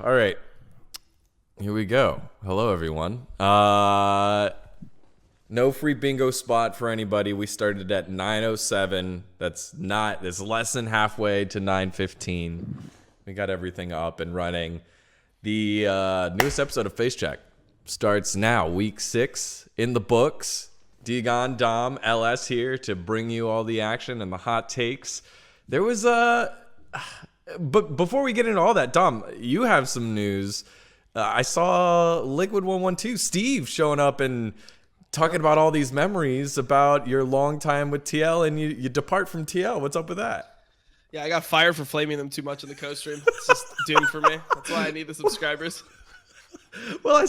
All right. Here we go. Hello, everyone. No free bingo spot for anybody. We started at 9:07. That's less than halfway to 9:15. We got everything up and running. The newest episode of Facecheck starts now, week 6 in the books. Digon, Dom, LS here to bring you all the action and the hot takes. There was but before we get into all that, Dom, you have some news. I saw Liquid 112 Steve showing up and talking about all these memories about your long time with TL, and you depart from TL. What's up with that? Yeah, I got fired for flaming them too much in the co-stream. It's just doomed for me. That's why I need the subscribers. Well, I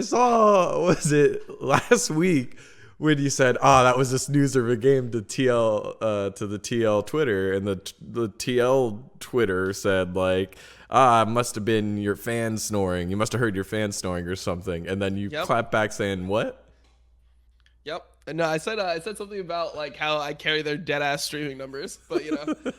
saw, was it last week when you said, that was the snoozer of a game to TL, to the TL Twitter, and the TL Twitter said like, it must have been your fans snoring. You must have heard your fans snoring or something. And then you clap back saying, what? Yep. No, I said something about like how I carry their dead ass streaming numbers, but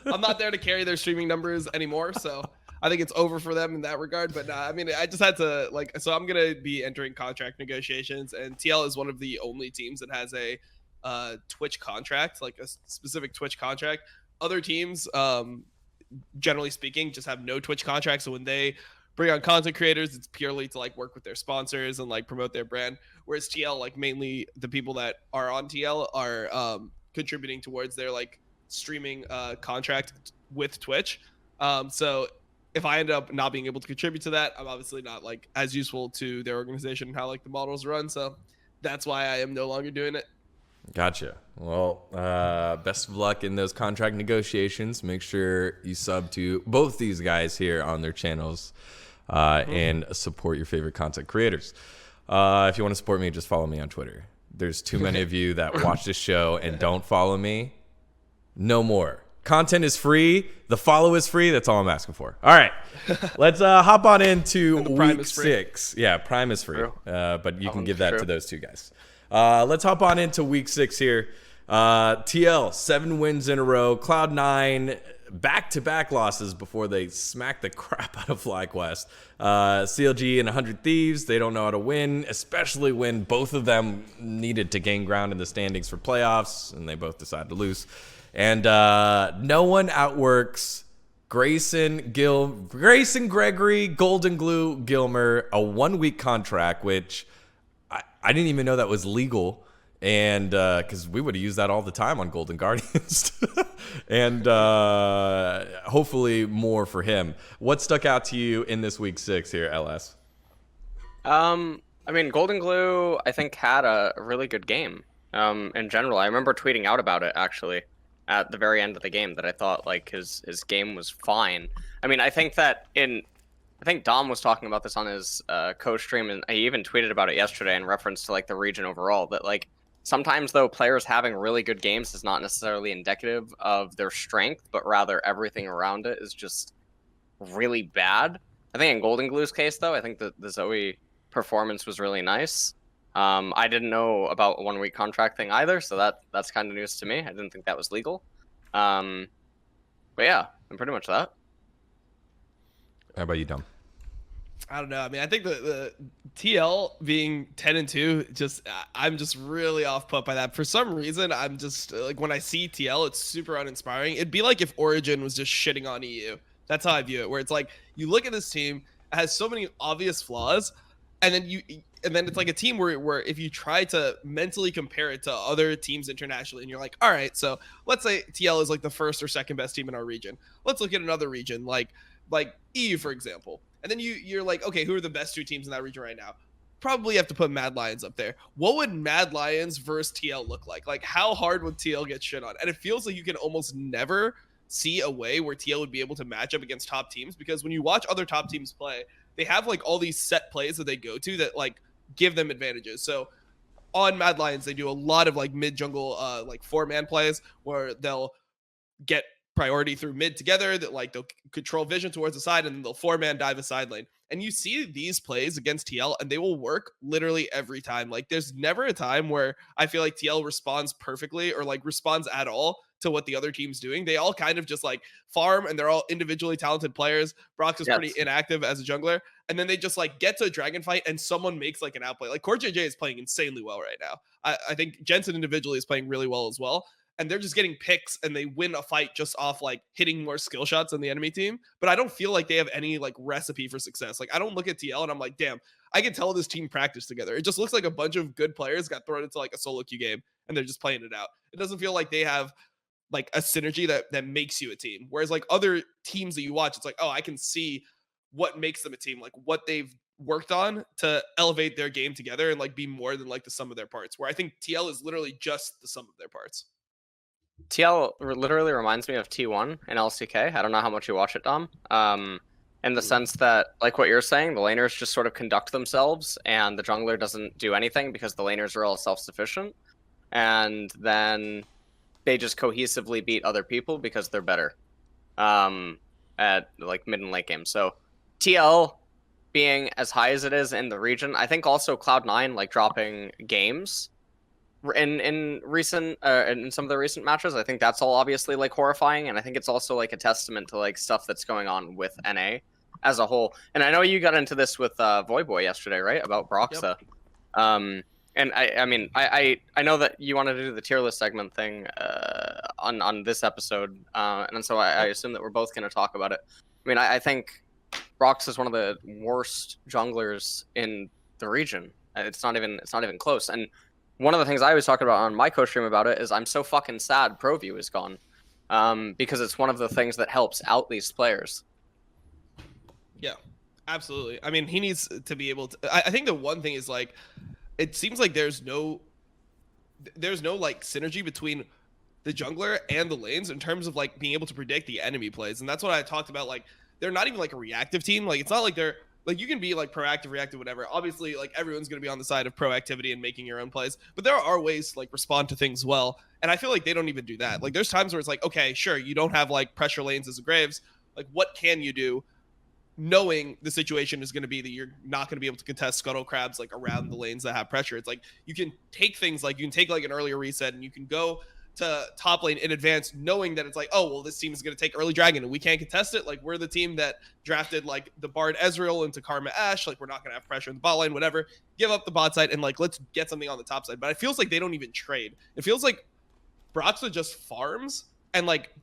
I'm not there to carry their streaming numbers anymore. So I think it's over for them in that regard. But I mean, I just had to so I'm going to be entering contract negotiations, and TL is one of the only teams that has a Twitch contract, like a specific Twitch contract. Other teams, generally speaking, just have no Twitch contract. So when they bring on content creators, it's purely to like work with their sponsors and like promote their brand. Whereas TL, like mainly the people that are on TL are contributing towards their like streaming contract with Twitch. So if I end up not being able to contribute to that, I'm obviously not like as useful to their organization and how like the models run. So that's why I am no longer doing it. Gotcha. Well, best of luck in those contract negotiations. Make sure you sub to both these guys here on their channels and support your favorite content creators. If you want to support me, just follow me on Twitter. There's too many of you that watch this show and don't follow me. No more. Content is free. The follow is free. That's all I'm asking for. All right. Let's hop on into week 6. Yeah, Prime is free. But you can give that to those two guys. Let's hop on into week 6 here. TL, 7 wins in a row. Cloud9, back-to-back losses before they smack the crap out of FlyQuest. CLG and 100 Thieves, they don't know how to win, especially when both of them needed to gain ground in the standings for playoffs, and they both decided to lose. And no one outworks Grayson, Gregory, Golden Glue, Gilmer, a 1-week contract, which I didn't even know that was legal, and because we would have used that all the time on Golden Guardians, and hopefully more for him. What stuck out to you in this week 6 here, LS? I mean, Golden Glue, I think, had a really good game in general. I remember tweeting out about it, actually, at the very end of the game, that I thought like his game was fine. I mean, I think Dom was talking about this on his co-stream, and he even tweeted about it yesterday in reference to like the region overall, that like sometimes though players having really good games is not necessarily indicative of their strength, but rather everything around it is just really bad. I think in Golden Glue's case though, I think that the Zoe performance was really nice. I didn't know about a 1-week contract thing either, so that's kind of news to me. I didn't think that was legal. But yeah, and pretty much that. How about you, Dom? I don't know. I mean, I think the TL being 10-2, I'm just really off put by that. For some reason, I'm just like, when I see TL, it's super uninspiring. It'd be like if Origin was just shitting on EU. That's how I view it. Where it's like, you look at this team, it has so many obvious flaws, and then it's like a team where if you try to mentally compare it to other teams internationally, and you're like, all right, so let's say TL is like the first or second best team in our region. Let's look at another region like EU, for example. And then you're like, okay, who are the best 2 teams in that region right now? Probably have to put Mad Lions up there. What would Mad Lions versus TL look like? Like, how hard would TL get shit on? And it feels like you can almost never see a way where TL would be able to match up against top teams, because when you watch other top teams play, they have like all these set plays that they go to that like give them advantages. So on Mad Lions, they do a lot of like mid jungle like 4-man plays where they'll get priority through mid together, that like they'll control vision towards the side, and then they'll 4-man dive a side lane. And you see these plays against TL, and they will work literally every time. Like there's never a time where I feel like TL responds perfectly or like responds at all to what the other team's doing. They all kind of just like farm, and they're all individually talented players. Brox is pretty inactive as a jungler, and then they just like get to a dragon fight and someone makes like an outplay. Like CoreJJ is playing insanely well right now. I think Jensen individually is playing really well as well. And they're just getting picks, and they win a fight just off like hitting more skill shots than the enemy team. But I don't feel like they have any like recipe for success. Like I don't look at TL and I'm like, damn, I can tell this team practiced together. It just looks like a bunch of good players got thrown into like a solo queue game and they're just playing it out. It doesn't feel like they have like a synergy that makes you a team. Whereas like other teams that you watch, it's like, oh, I can see what makes them a team, like what they've worked on to elevate their game together and like be more than like the sum of their parts. Where I think TL is literally just the sum of their parts. TL literally reminds me of T1 in LCK. I don't know how much you watch it, Dom. In the sense that, like what you're saying, the laners just sort of conduct themselves, and the jungler doesn't do anything because the laners are all self-sufficient. And then they just cohesively beat other people because they're better at like mid and late game. So TL being as high as it is in the region, I think also Cloud9 like dropping games in recent in some of the recent matches, I think that's all obviously like horrifying, and I think it's also like a testament to like stuff that's going on with NA as a whole. And I know you got into this with Voyboy yesterday, right, about Broxa. Yep. And I mean I know that you wanted to do the tier list segment thing on this episode, and so I assume that we're both going to talk about it. I mean I think Brox is one of the worst junglers in the region. It's not even close. And one of the things I was talking about on my co-stream about it is I'm so fucking sad ProView is gone, because it's one of the things that helps out these players. Yeah, absolutely. I mean, he needs to be able to. I think the one thing is like, it seems like there's no like synergy between the jungler and the lanes in terms of like being able to predict the enemy plays, and that's what I talked about. Like, they're not even like a reactive team. Like, it's not like they're. Like, you can be like proactive, reactive, whatever. Obviously, like everyone's going to be on the side of proactivity and making your own plays, but there are ways to like respond to things well. And I feel like they don't even do that. Like there's times where it's like, okay, sure, you don't have like pressure lanes as a Graves. Like what can you do knowing the situation is going to be that you're not going to be able to contest scuttle crabs like around the lanes that have pressure? It's like you can take things like you can take like an earlier reset and you can go to top lane in advance knowing that it's like, oh, well, this team is going to take early dragon and we can't contest it. Like we're the team that drafted like the Bard Ezreal into Karma Ashe. Like we're not going to have pressure in the bot lane, whatever. Give up the bot side and like let's get something on the top side. But it feels like they don't even trade. It feels like Broxa just farms and like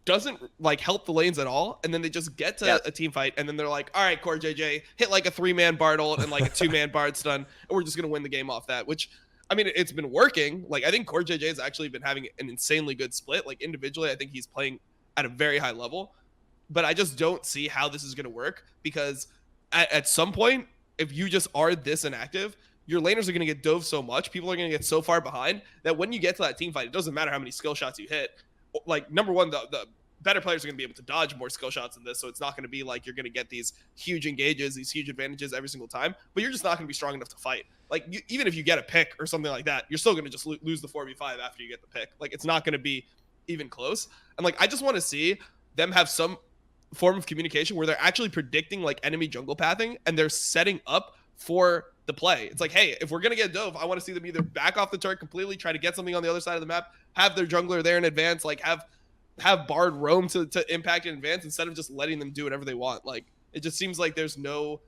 doesn't like help the lanes at all, and then they just get to a team fight, and then they're like, all right, CoreJJ, hit like a 3-man Bard ult and like a 2-man Bard stun, and we're just going to win the game off that, which I mean, it's been working. Like, I think CoreJJ has actually been having an insanely good split. Like, individually, I think he's playing at a very high level. But I just don't see how this is going to work because at some point, if you just are this inactive, your laners are going to get dove so much. People are going to get so far behind that when you get to that team fight, it doesn't matter how many skill shots you hit. Like, number one, the better players are going to be able to dodge more skill shots than this, so it's not going to be like you're going to get these huge engages, these huge advantages every single time, but you're just not going to be strong enough to fight. Like, even if you get a pick or something like that, you're still going to just lose the 4v5 after you get the pick. Like, it's not going to be even close. And, like, I just want to see them have some form of communication where they're actually predicting, like, enemy jungle pathing, and they're setting up for the play. It's like, hey, if we're going to get dove, I want to see them either back off the turret completely, try to get something on the other side of the map, have their jungler there in advance, like, have Bard roam to impact in advance instead of just letting them do whatever they want. Like, it just seems like there's no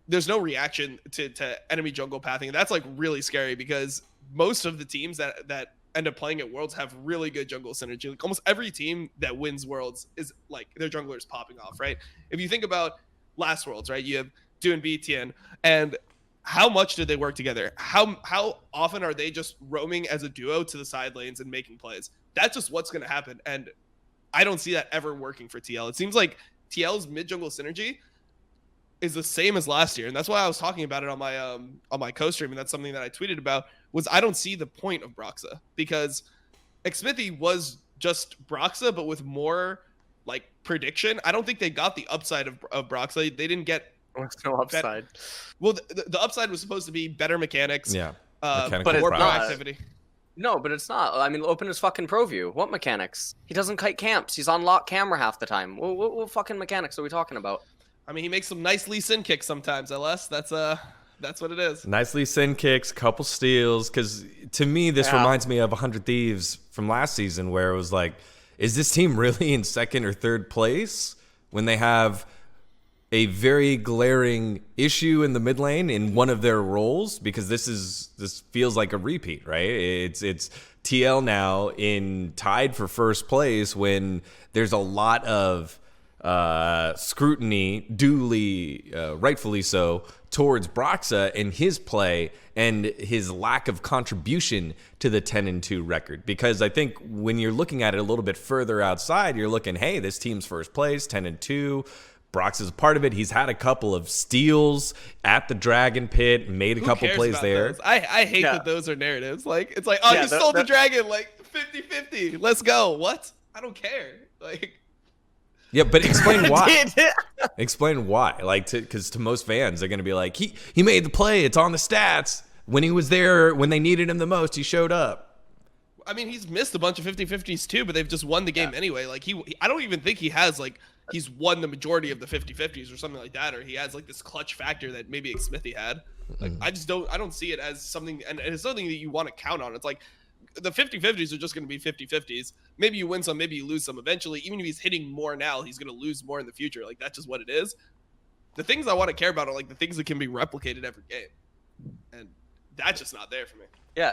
reaction to enemy jungle pathing, and that's like really scary because most of the teams that end up playing at Worlds have really good jungle synergy. Like almost every team that wins Worlds is like their jungler is popping off, right? If you think about last Worlds, right, you have Du and BTN, and how much did they work together? How often are they just roaming as a duo to the side lanes and making plays? That's just what's going to happen, and I don't see that ever working for TL. It seems like TL's mid jungle synergy is the same as last year, and that's why I was talking about it on my co-stream, and that's something that I tweeted about, was I don't see the point of Broxa, because Xmithy was just Broxa, but with more like prediction. I don't think they got the upside of Broxa. They didn't get no upside. Well, the upside was supposed to be better mechanics. Yeah, but it's not. Proactivity. No, but it's not. I mean, open his fucking pro view. What mechanics? He doesn't kite camps. He's on lock camera half the time. What fucking mechanics are we talking about? I mean, he makes some nice Lee Sin kicks sometimes, LS. That's what it is. Nicely sin kicks, couple steals. Because to me, this reminds me of 100 Thieves from last season, where it was like, is this team really in second or third place when they have a very glaring issue in the mid lane in one of their roles? Because this feels like a repeat, right? It's TL now in tied for first place when there's a lot of scrutiny, duly, rightfully so, towards Broxa and his play and his lack of contribution to the 10-2 record. Because I think when you're looking at it a little bit further outside, you're looking, hey, this team's first place, 10-2. Brox is a part of it. He's had a couple of steals at the Dragon Pit, made a couple plays there. Those? I hate that those are narratives. Like, it's like, oh, you stole the Dragon, like 50-50. Let's go. What? I don't care. Like, yeah, but explain why. Explain why. Like, because to most fans, they're going to be like, he made the play. It's on the stats. When he was there, when they needed him the most, he showed up. I mean, he's missed a bunch of 50-50s too, but they've just won the game anyway. Like, I don't even think he has, like, he's won the majority of the 50-50s or something like that, or he has, like, this clutch factor that maybe Smithy had. Like, I don't see it as something, and it's something that you want to count on. It's like, the 50-50s are just going to be 50-50s. Maybe you win some, maybe you lose some. Eventually, even if he's hitting more now, he's going to lose more in the future. Like, that's just what it is. The things I want to care about are, like, the things that can be replicated every game. And that's just not there for me. Yeah.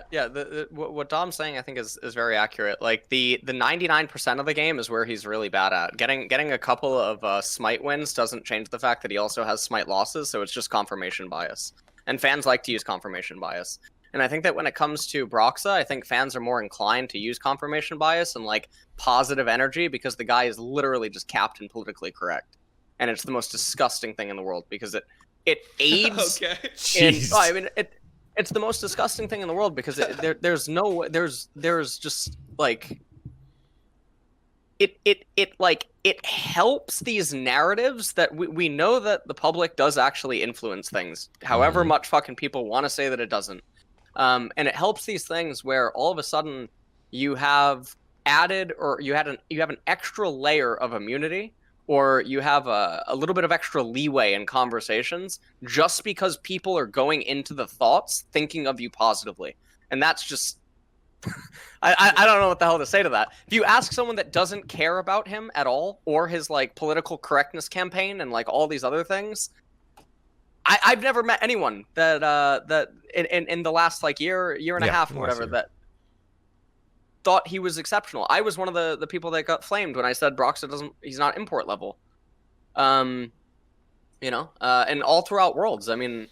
What Dom's saying, I think, is very accurate. Like, the 99% of the game is where he's really bad at. Getting a couple of smite wins doesn't change the fact that he also has smite losses, so it's just confirmation bias. And fans like to use confirmation bias. And I think that when it comes to Broxa, I think fans are more inclined to use confirmation bias and, like, positive energy because the guy is literally just capped and politically correct. And it's the most disgusting thing in the world because it aids it's the most disgusting thing in the world because there's just like it helps these narratives that we know that the public does actually influence things, however much fucking people want to say that it doesn't. And it helps these things where all of a sudden you have added, or you have an extra layer of immunity, or you have a little bit of extra leeway in conversations just because people are going into the thoughts thinking of you positively. And that's just I don't know what the hell to say to that. If you ask someone that doesn't care about him at all, or his, like, political correctness campaign and, like, all these other things, I've never met anyone that in the last, like, year and a half or whatever that thought he was exceptional. I was one of the people that got flamed when I said Broxa he's not import level. And all throughout Worlds, I mean,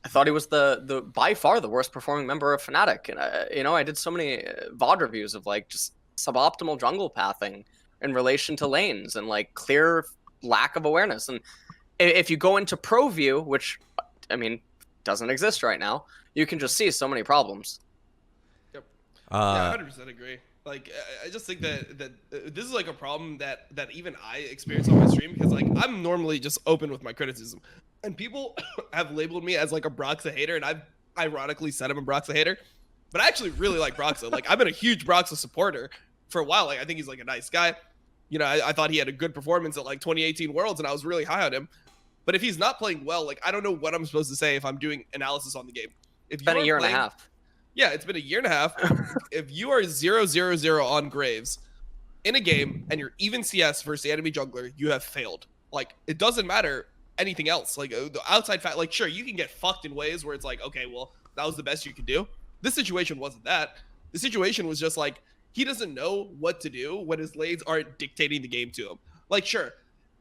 I thought he was the by far the worst performing member of Fnatic. And I did so many VOD reviews of, like, just suboptimal jungle pathing in relation to lanes and, like, clear lack of awareness. And if you go into Pro View, which, I mean, doesn't exist right now, you can just see so many problems. Yep. Yeah, 100% agree. Like, I just think that this is, like, a problem that even I experience on my stream, because, like, I'm normally just open with my criticism. And people have labeled me as, like, a Broxa hater, and I've ironically said I'm a Broxa hater. But I actually really like Broxa. Like, I've been a huge Broxa supporter for a while. Like, I think he's, like, a nice guy. I thought he had a good performance at, like, 2018 Worlds, and I was really high on him. But if he's not playing well, like, I don't know what I'm supposed to say if I'm doing analysis on the game. It's been a year and a half. Yeah, it's been a year and a half. If you are 0-0-0 on Graves in a game and you're even CS versus the enemy jungler, you have failed. Like, it doesn't matter anything else. Like, the outside fact, like, sure, you can get fucked in ways where it's like, okay, well, that was the best you could do. This situation wasn't that. The situation was just like, he doesn't know what to do when his lanes aren't dictating the game to him. Like, sure,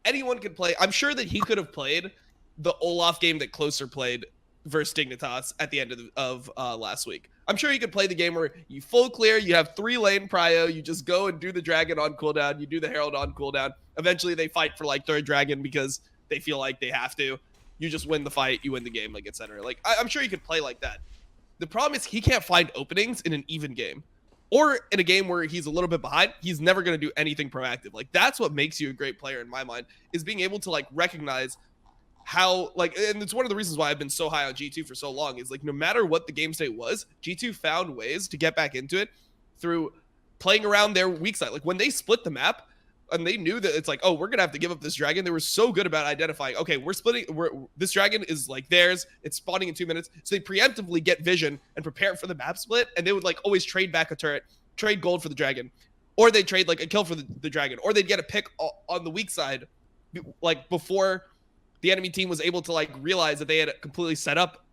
anyone could play. I'm sure that he could have played the Olaf game that Closer played versus Dignitas at the end of last week. I'm sure you could play the game where you full clear, you have 3-lane prio, you just go and do the dragon on cooldown, you do the herald on cooldown. Eventually they fight for, like, third dragon because they feel like they have to. You just win the fight, you win the game, like, etc. Like, I'm sure you could play like that. The problem is he can't find openings in an even game. Or in a game where he's a little bit behind, he's never going to do anything proactive. Like, that's what makes you a great player in my mind, is being able to, like, recognize how, like, and it's one of the reasons why I've been so high on G2 for so long, is like, no matter what the game state was, G2 found ways to get back into it through playing around their weak side. Like when they split the map and they knew that it's like, oh, we're gonna have to give up this dragon, they were so good about identifying, okay, this dragon is like theirs, it's spawning in 2 minutes, so they preemptively get vision and prepare for the map split, and they would like always trade back a turret, trade gold for the dragon, or they'd trade like a kill for the dragon, or they'd get a pick on the weak side like before the enemy team was able to like realize that they had completely set up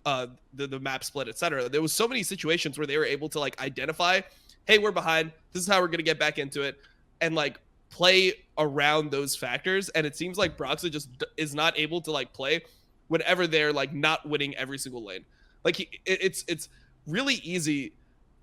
the map split, etc. There was so many situations where they were able to like identify, hey, we're behind, this is how we're gonna get back into it, and like play around those factors. And it seems like Broxah just is not able to like play whenever they're like not winning every single lane. Like it's really easy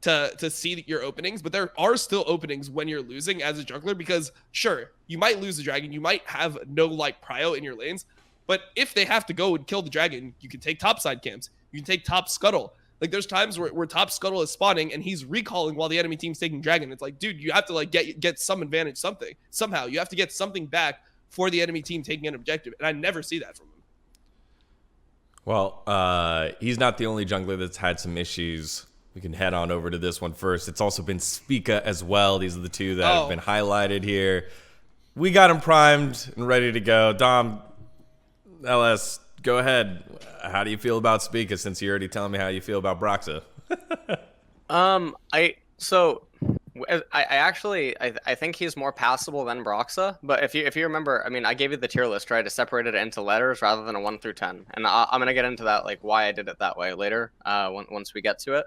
to see your openings, but there are still openings when you're losing as a jungler, because sure, you might lose the dragon, you might have no like prio in your lanes, but if they have to go and kill the dragon, you can take top side camps, you can take top scuttle. Like there's times where top scuttle is spawning and he's recalling while the enemy team's taking dragon. It's like, dude, you have to like get some advantage, somehow you have to get something back for the enemy team taking an objective, and I never see that from him. Well, he's not the only jungler that's had some issues. We can head on over to this one first. It's also been Spica as well. These are the two that have been highlighted here. We got him primed and ready to go. Dom, LS, go ahead. How do you feel about Spica, since you're already telling me how you feel about Broxah? I think he's more passable than Broxah. But if you remember, I mean, I gave you the tier list, right? I separated it into letters rather than a 1 through 10, and I'm gonna get into that, like why I did it that way later, once we get to it.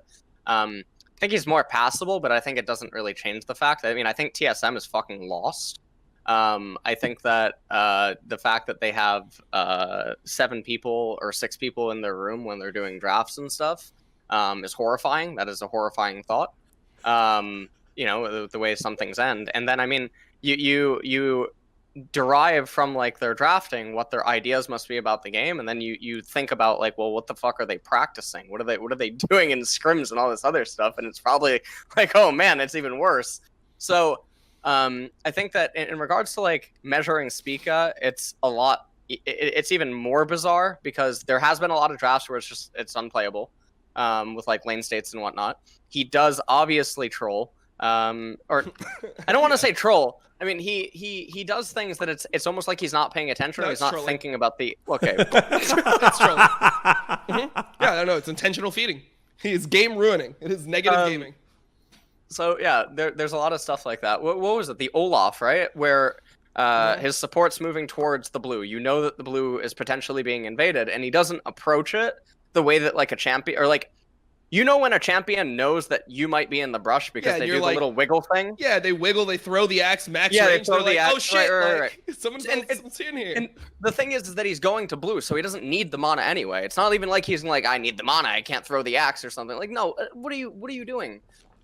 I think he's more passable, but I think it doesn't really change the fact. I mean, I think TSM is fucking lost. I think that the fact that they have 7 people or 6 people in their room when they're doing drafts and stuff is horrifying. That is a horrifying thought. You know, the way some things end. And then, I mean, you derive from like their drafting what their ideas must be about the game, and then you think about like, well, what the fuck are they practicing? What are they doing in scrims and all this other stuff? And it's probably like, oh man, it's even worse. So I think that in regards to like measuring Spica, it's a lot. It's even more bizarre because there has been a lot of drafts where it's unplayable with like lane states and whatnot. He does obviously troll, or I don't want to say troll. I mean, he does things that it's almost like he's not paying attention. No, he's not thinking about the okay. It's trolling. Mm-hmm. Yeah, I don't know. It's intentional feeding. He is game ruining. It is negative gaming. So yeah, there's a lot of stuff like that. What was it? The Olaf, right? Where his support's moving towards the blue. You know that the blue is potentially being invaded, and he doesn't approach it the way that like a champion, or like, you know, when a champion knows that you might be in the brush because they do the little wiggle thing. Yeah, they wiggle, they throw the axe max range. They throw the axe. Oh shit! Right. Someone's in here. And the thing is that he's going to blue, so he doesn't need the mana anyway. It's not even like he's like, I need the mana, I can't throw the axe or something. Like, no, what are you doing?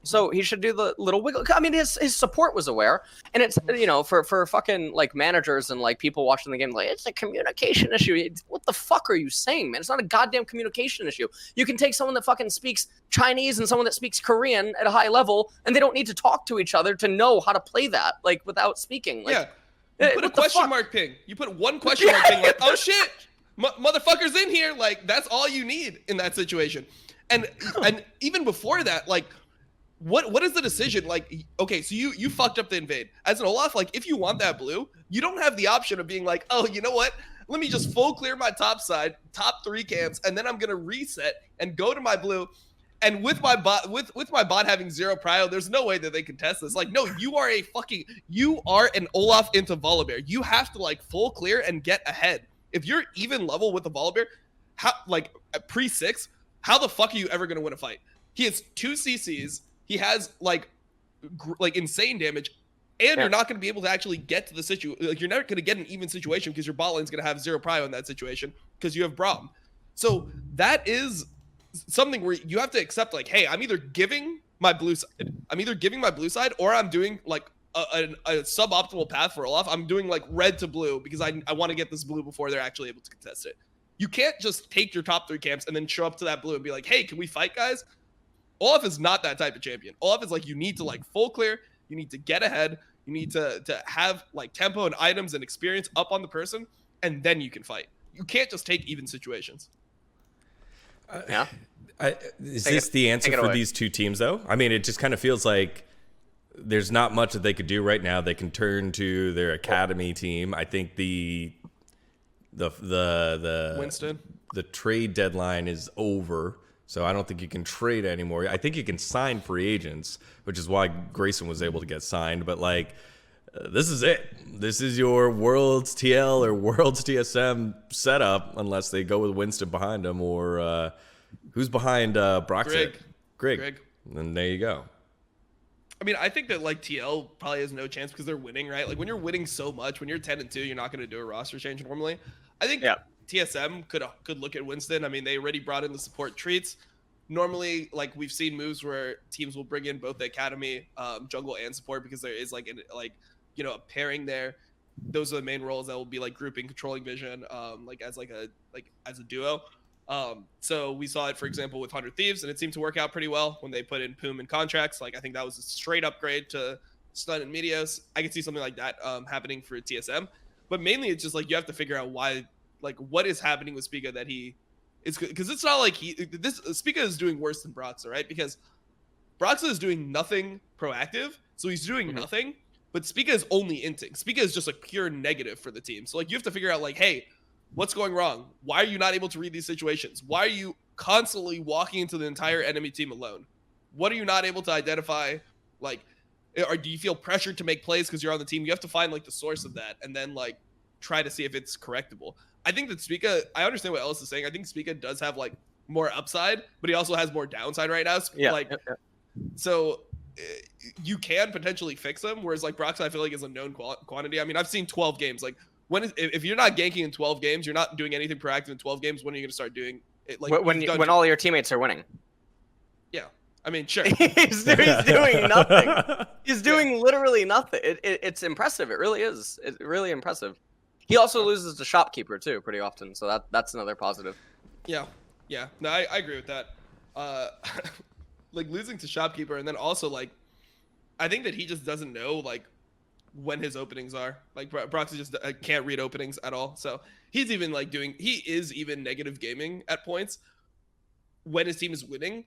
So he should do the little wiggle. I mean, his support was aware, and it's, you know, for fucking like managers and like people watching the game, like, it's a communication issue. What the fuck are you saying, man? It's not a goddamn communication issue. You can take someone that fucking speaks Chinese and someone that speaks Korean at a high level, and they don't need to talk to each other to know how to play that, like, without speaking. Like, yeah, you put a question mark ping. You put one question mark ping, like, oh shit, motherfucker's in here. Like, that's all you need in that situation. And even before that, like, What is the decision? Like, okay, so you fucked up the invade. As an Olaf, like, if you want that blue, you don't have the option of being like, oh, you know what? Let me just full clear my top side, top 3 camps, and then I'm gonna reset and go to my blue. And with my bot, with my bot having 0 prio, there's no way that they can test this. Like, no, you are an Olaf into Volibear. You have to like full clear and get ahead. If you're even level with the Volibear, how, like, at pre-6, how the fuck are you ever gonna win a fight? He has 2 CCs. He has like insane damage, and you're not going to be able to actually get to the situation. Like, you're never going to get an even situation because your bot lane's going to have 0 prio in that situation because you have Braum. So that is something where you have to accept, like, hey, I'm either giving my blue side, or I'm doing like a suboptimal path for Olaf. I'm doing like red to blue because I want to get this blue before they're actually able to contest it. You can't just take your top 3 camps and then show up to that blue and be like, hey, can we fight, guys? Olaf is not that type of champion. Olaf is like, you need to like full clear, you need to get ahead, you need to have like tempo and items and experience up on the person, and then you can fight. you can't just take even situations. Yeah. Is this the answer for these two teams, though? I mean, it just kind of feels like there's not much that they could do right now. They can turn to their academy team. I think the Winston, the trade deadline is over, so I don't think you can trade anymore. I think you can sign free agents, which is why Grayson was able to get signed. But like, this is it. This is your Worlds TL or Worlds TSM setup, unless they go with Winston behind them or who's behind Broxit? Greg. And there you go. I mean, I think that like TL probably has no chance because they're winning, right? Like when you're winning so much, when you're 10-2, you're not going to do a roster change normally. I think TSM could look at Winston. I mean, they already brought in the support treats. Normally, like we've seen moves where teams will bring in both the academy, jungle, and support because there is like a pairing there. Those are the main roles that will be like grouping, controlling vision, as a duo. So we saw it, for example, with 100 Thieves, and it seemed to work out pretty well when they put in Poom and contracts. Like I think that was a straight upgrade to Stun and Meteos. I could see something like that happening for TSM, but mainly it's just like you have to figure out why, like what is happening with Spica that he is, because it's not like Spica is doing worse than Broxa, right? Because Broxa is doing nothing proactive, so he's doing nothing, but Spica is only inting. Spica is just a pure negative for the team. So like you have to figure out like, hey, what's going wrong? Why are you not able to read these situations? Why are you constantly walking into the entire enemy team alone? What are you not able to identify? Like, or do you feel pressured to make plays because you're on the team? You have to find like the source of that and then like try to see if it's correctable. I think that Spica, I understand what Ellis is saying. I think Spica does have like more upside, but he also has more downside right now. So you can potentially fix him. Whereas like Brox, I feel like is a known quantity. I mean, I've seen 12 games. Like, if you're not ganking in 12 games, you're not doing anything proactive in 12 games. When are you going to start doing it? Like when all your teammates are winning. Yeah, I mean, sure. he's doing nothing. He's doing literally nothing. It's impressive. It really is. It's really impressive. He also loses to Shopkeeper too pretty often, so that's another positive. Yeah. No, I agree with that. Like losing to Shopkeeper, and then also like, I think that he just doesn't know like when his openings are. Like Broxy just can't read openings at all. So he's even like he is even negative gaming at points when his team is winning.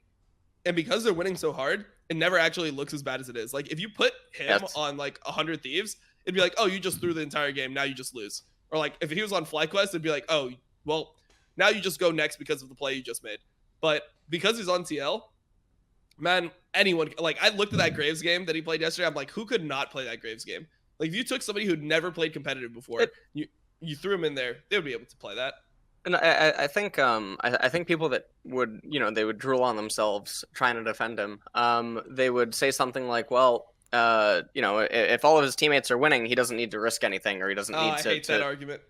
And because they're winning so hard, it never actually looks as bad as it is. Like if you put him on like 100 Thieves, it'd be like, oh, you just threw the entire game. Now you just lose. Or like if he was on FlyQuest, it'd be like, oh, well, now you just go next because of the play you just made. But because he's on TL, man, anyone, like I looked at that Graves game that he played yesterday. I'm like, who could not play that Graves game? Like if you took somebody who'd never played competitive before, you threw him in there, they would be able to play that. And I think I think people that would, they would drool on themselves trying to defend him. They would say something like, well, if all of his teammates are winning, he doesn't need to risk anything, or he doesn't need to. I hate that argument.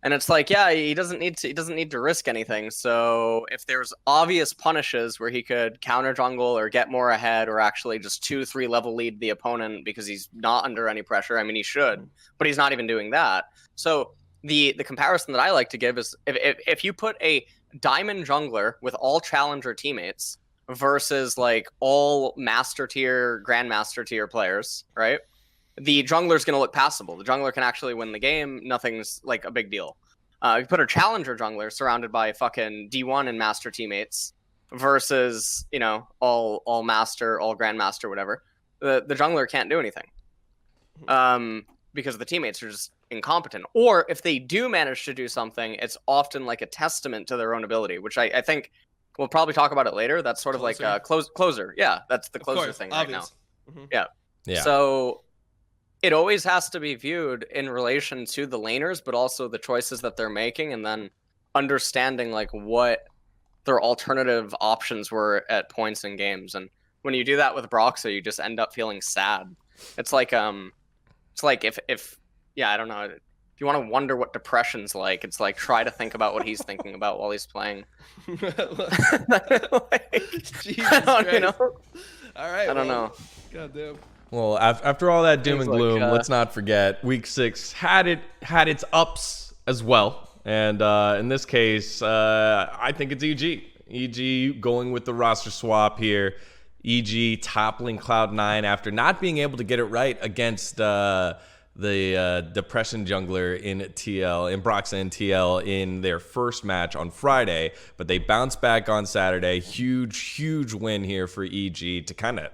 And it's like, yeah, he doesn't need to risk anything. So if there's obvious punishes where he could counter jungle or get more ahead, or actually just 2-3 level lead the opponent because he's not under any pressure. I mean, he should, but he's not even doing that. So the comparison that I like to give is if you put a diamond jungler with all challenger teammates versus like all master tier, grandmaster tier players, right? The jungler's going to look passable. The jungler can actually win the game. Nothing's like a big deal. You put a challenger jungler surrounded by fucking D1 and master teammates versus, all master, all grandmaster, whatever. The jungler can't do anything because the teammates are just incompetent. Or if they do manage to do something, it's often like a testament to their own ability, which I think we'll probably talk about it later. That's sort of like a closer. Yeah, that's the closer thing obvious. Right now. Mm-hmm. Yeah. So it always has to be viewed in relation to the laners, but also the choices that they're making, and then understanding like what their alternative options were at points in games. And when you do that with Broxa, you just end up feeling sad. It's like if I don't know. If you want to wonder what depression's like, it's like try to think about what he's thinking about while he's playing. Jesus All right. I don't know. Goddamn. Well, after all that doom and gloom, let's not forget Week 6 had its ups as well. And in this case, I think it's EG. EG going with the roster swap here. EG toppling Cloud9 after not being able to get it right against the depression jungler in TL, in Broxah and TL in their first match on Friday, but they bounced back on Saturday. Huge win here for EG to kind of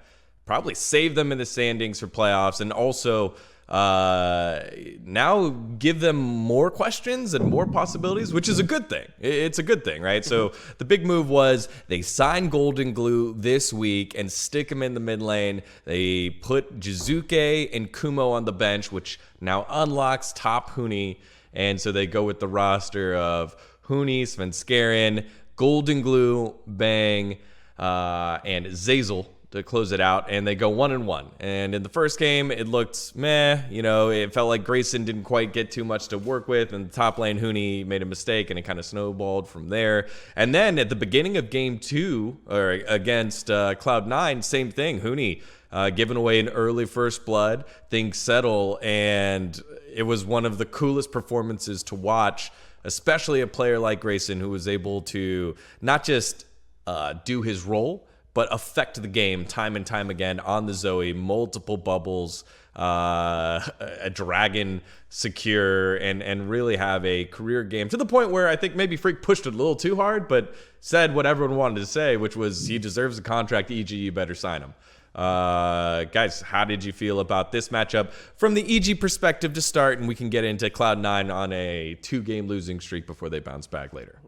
probably save them in the standings for playoffs, and also now give them more questions and more possibilities, which is a good thing. It's a good thing, right? So the big move was they signed Golden Glue this week and stick him in the mid lane. They put Jizuke and Kumo on the bench, which now unlocks top Huni. And so they go with the roster of Huni, Svenskeren, Golden Glue, Bang, and Zazel to close it out, and they go 1-1. And in the first game, it looked meh. You know, it felt like Grayson didn't quite get too much to work with, and the top lane, Huni, made a mistake, and it kind of snowballed from there. And then at the beginning of game 2, or against Cloud9, same thing. Huni giving away an early first blood, things settle, and it was one of the coolest performances to watch, especially a player like Grayson, who was able to not just do his role, but affect the game time and time again on the Zoe, multiple bubbles, a dragon secure, and really have a career game to the point where I think maybe Freak pushed it a little too hard, but said what everyone wanted to say, which was he deserves a contract. EG, you better sign him. Guys, how did you feel about this matchup from the EG perspective to start, and we can get into Cloud9 on a 2-game losing streak before they bounce back later?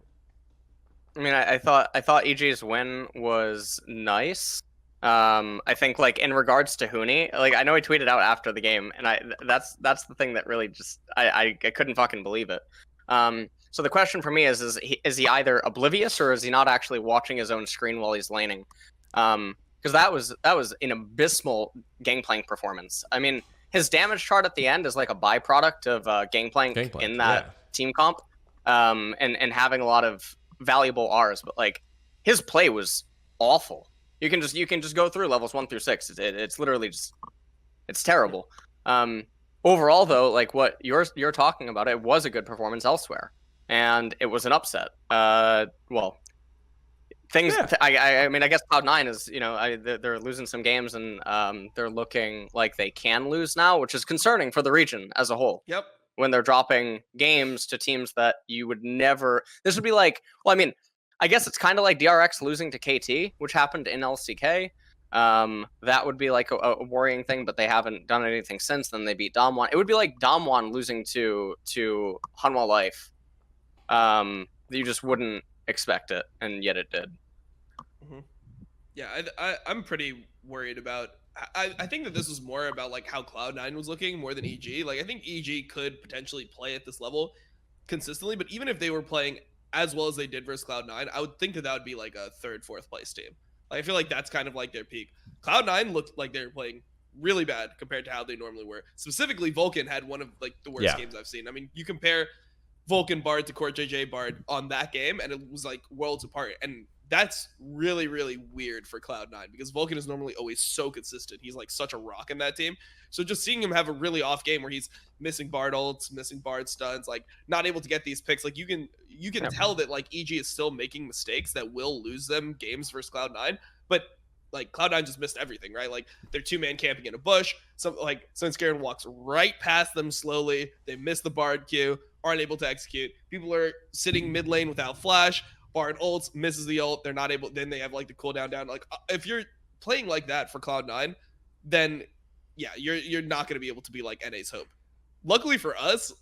I mean, I thought EG's win was nice. I think, like, in regards to Huni, like, I know he tweeted out after the game, and that's the thing that really just I couldn't fucking believe it. So the question for me is he either oblivious or is he not actually watching his own screen while he's laning? Because that was an abysmal Gangplank performance. I mean, his damage chart at the end is like a byproduct of Gangplank in that team comp, and having a lot of valuable R's, but like his play was awful. You can just go through levels 1 through 6. It's literally just, it's terrible. Overall though, like what you're talking about, it was a good performance elsewhere, and it was an upset. Well, things. Yeah. I mean, I guess Cloud9 is, you know, they're losing some games, and they're looking like they can lose now, which is concerning for the region as a whole. Yep. When they're dropping games to teams that you would never... This would be like... Well, I mean, I guess it's kind of like DRX losing to KT, which happened in LCK. That would be like a worrying thing, but they haven't done anything since. Then they beat Damwon. It would be like Damwon losing to Hanwha Life. You just wouldn't expect it, and yet it did. Mm-hmm. Yeah, I'm pretty worried about... I think that this was more about like how Cloud9 was looking more than EG. Like, I think EG could potentially play at this level consistently, but even if they were playing as well as they did versus Cloud9, I would think that would be like a 3rd, 4th place team. Like, I feel like that's kind of like their peak. Cloud9 looked like they were playing really bad compared to how they normally were. Specifically, Vulcan had one of like the worst games I've seen. I mean, you compare Vulcan Bard to Court JJ Bard on that game, and it was like worlds apart. And that's really, really weird for Cloud9 because Vulcan is normally always so consistent. He's like such a rock in that team. So just seeing him have a really off game where he's missing Bard ults, missing Bard stuns, like not able to get these picks, like you can tell that like EG is still making mistakes that will lose them games versus Cloud9. But like Cloud9 just missed everything, right? Like they're 2-man camping in a bush. So like Svenskeren walks right past them slowly. They miss the Bard Q, aren't able to execute. People are sitting mid lane without flash. Bard ults, misses the ult, they're not able, then they have like the cooldown down. Like if you're playing like that for Cloud9, then yeah, you're not going to be able to be like NA's hope. Luckily for us,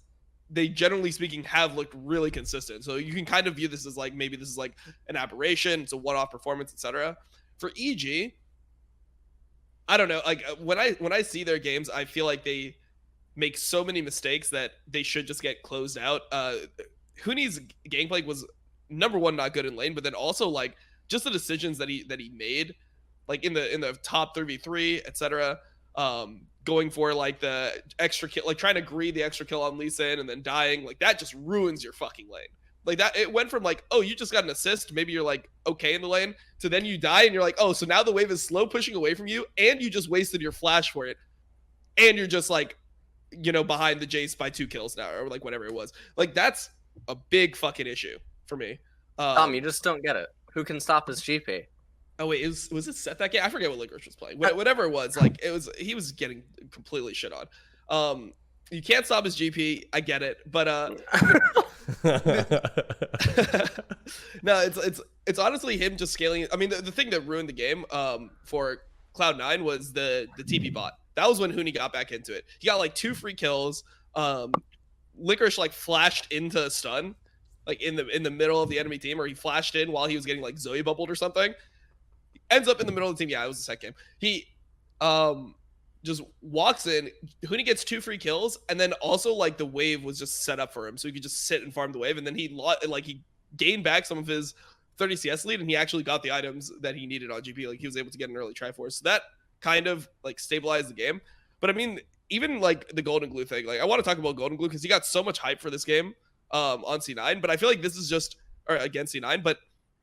they generally speaking have looked really consistent. So you can kind of view this as like, maybe this is like an aberration, it's a one-off performance, etc. For EG, I don't know, like when I see their games, I feel like they make so many mistakes that they should just get closed out. Huni's gameplay was number one, not good in lane, but then also like just the decisions that he made, like in the top 3v3, etc. Going for like the extra kill, like trying to greed the extra kill on Lee Sin and then dying, like that just ruins your fucking lane. Like that, it went from like, oh, you just got an assist, maybe you're like okay in the lane, to then you die and you're like, oh, so now the wave is slow pushing away from you, and you just wasted your flash for it, and you're just like, you know, behind the Jace by 2 kills now, or like whatever it was. Like that's a big fucking issue for me. You just don't get it. Who can stop his GP? Oh wait, was it Seth that game? I forget what Licorice was playing. Whatever it was, like he was getting completely shit on. You can't stop his GP. I get it, but no, it's honestly him just scaling. I mean, the thing that ruined the game for Cloud9 was the TP bot. That was when Huni got back into it. He got like 2 free kills. Licorice like flashed into stun, like in the middle of the enemy team, or he flashed in while he was getting like Zoe bubbled or something. Ends up in the middle of the team. Yeah, it was the second game. He just walks in. Huni gets 2 free kills, and then also like the wave was just set up for him, so he could just sit and farm the wave. And then he gained back some of his 30 CS lead, and he actually got the items that he needed on GP. Like he was able to get an early Triforce, so that kind of like stabilized the game. But I mean, even like the Golden Glue thing, like I want to talk about Golden Glue because he got so much hype for this game on C9, but I feel like this is just or against C9, but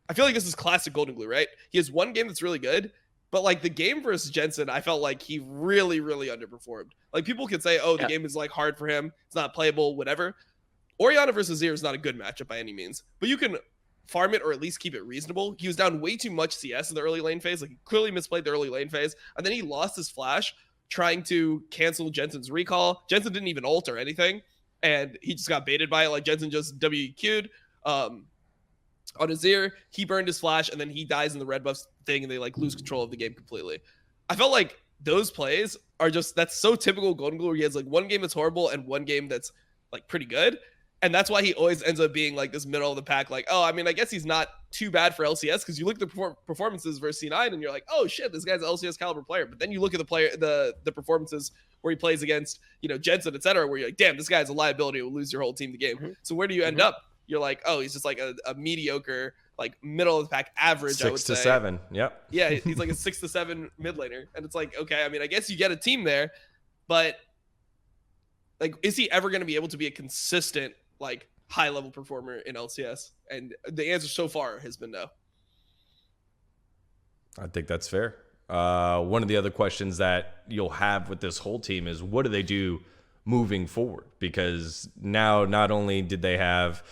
I feel like this is classic Golden Glue, right? He has one game that's really good, but like the game versus Jensen, I felt like he really, really underperformed. Like people could say, oh, the game is like hard for him, it's not playable, whatever. Orianna versus Zir is not a good matchup by any means, but you can farm it or at least keep it reasonable. He was down way too much CS in the early lane phase. Like he clearly misplayed the early lane phase, and then he lost his flash trying to cancel Jensen's recall. Jensen didn't even ult or anything, and he just got baited by it. Like Jensen just WQ'd on Azir. He burned his flash, and then he dies in the red buff thing, and they like lose control of the game completely. I felt like those plays are just, that's so typical Golden Glue, where he has like one game that's horrible and one game that's like pretty good. And that's why he always ends up being like this middle of the pack. Like, oh, I mean, I guess he's not too bad for LCS, because you look at the performances versus C9 and you're like, oh shit, this guy's an LCS caliber player. But then you look at the performances where he plays against, you know, Jensen, etc., where you're like, damn, this guy's a liability, will lose your whole team the game. Mm-hmm. So where do you end up? You're like, oh, he's just like a mediocre, like middle of the pack average, I would say. 6 to 7. Yep. Yeah, he's like a 6 to 7 mid laner. And it's like, okay, I mean, I guess you get a team there, but like, is he ever going to be able to be a consistent, like, high level performer in LCS? And the answer so far has been no. I think that's fair. One of the other questions that you'll have with this whole team is, what do they do moving forward? Because now not only did they have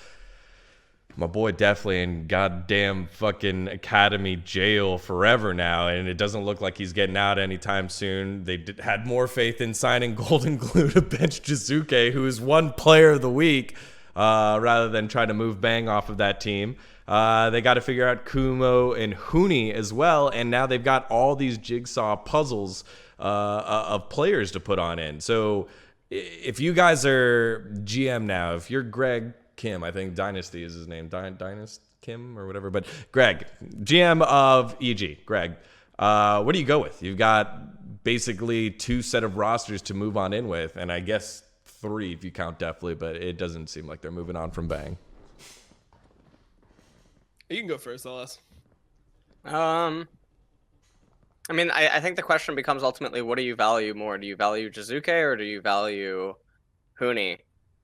my boy definitely in goddamn fucking academy jail forever now, and it doesn't look like he's getting out anytime soon. They had more faith in signing Golden Glue to bench Jizuke, who is one player of the week, rather than try to move Bang off of that team. They got to figure out Kumo and Huni as well, and now they've got all these jigsaw puzzles of players to put on in. So if you guys are GM now, if you're Greg Kim, I think Dynasty is his name, Dynasty Kim or whatever, but Greg, GM of EG, Greg, what do you go with? You've got basically 2 set of rosters to move on in with, and I guess 3 if you count Deftly, but it doesn't seem like they're moving on from Bang. You can go first, LS. I mean, I think the question becomes ultimately, what do you value more? Do you value Jizuke or do you value Huni?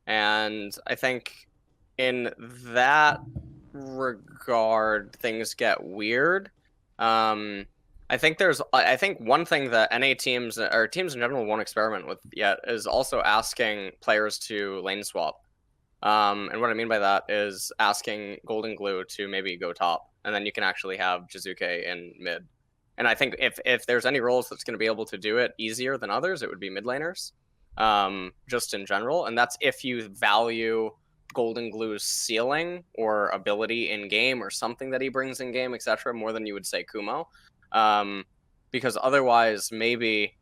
And I think in that regard, things get weird. I think one thing that NA teams or teams in general won't experiment with yet is also asking players to lane swap. And what I mean by that is asking Golden Glue to maybe go top, and then you can actually have Jizuke in mid. And I think if there's any roles that's going to be able to do it easier than others, it would be mid laners, just in general. And that's if you value Golden Glue's ceiling or ability in game or something that he brings in game, etc., more than you would say Kumo. Because otherwise, maybe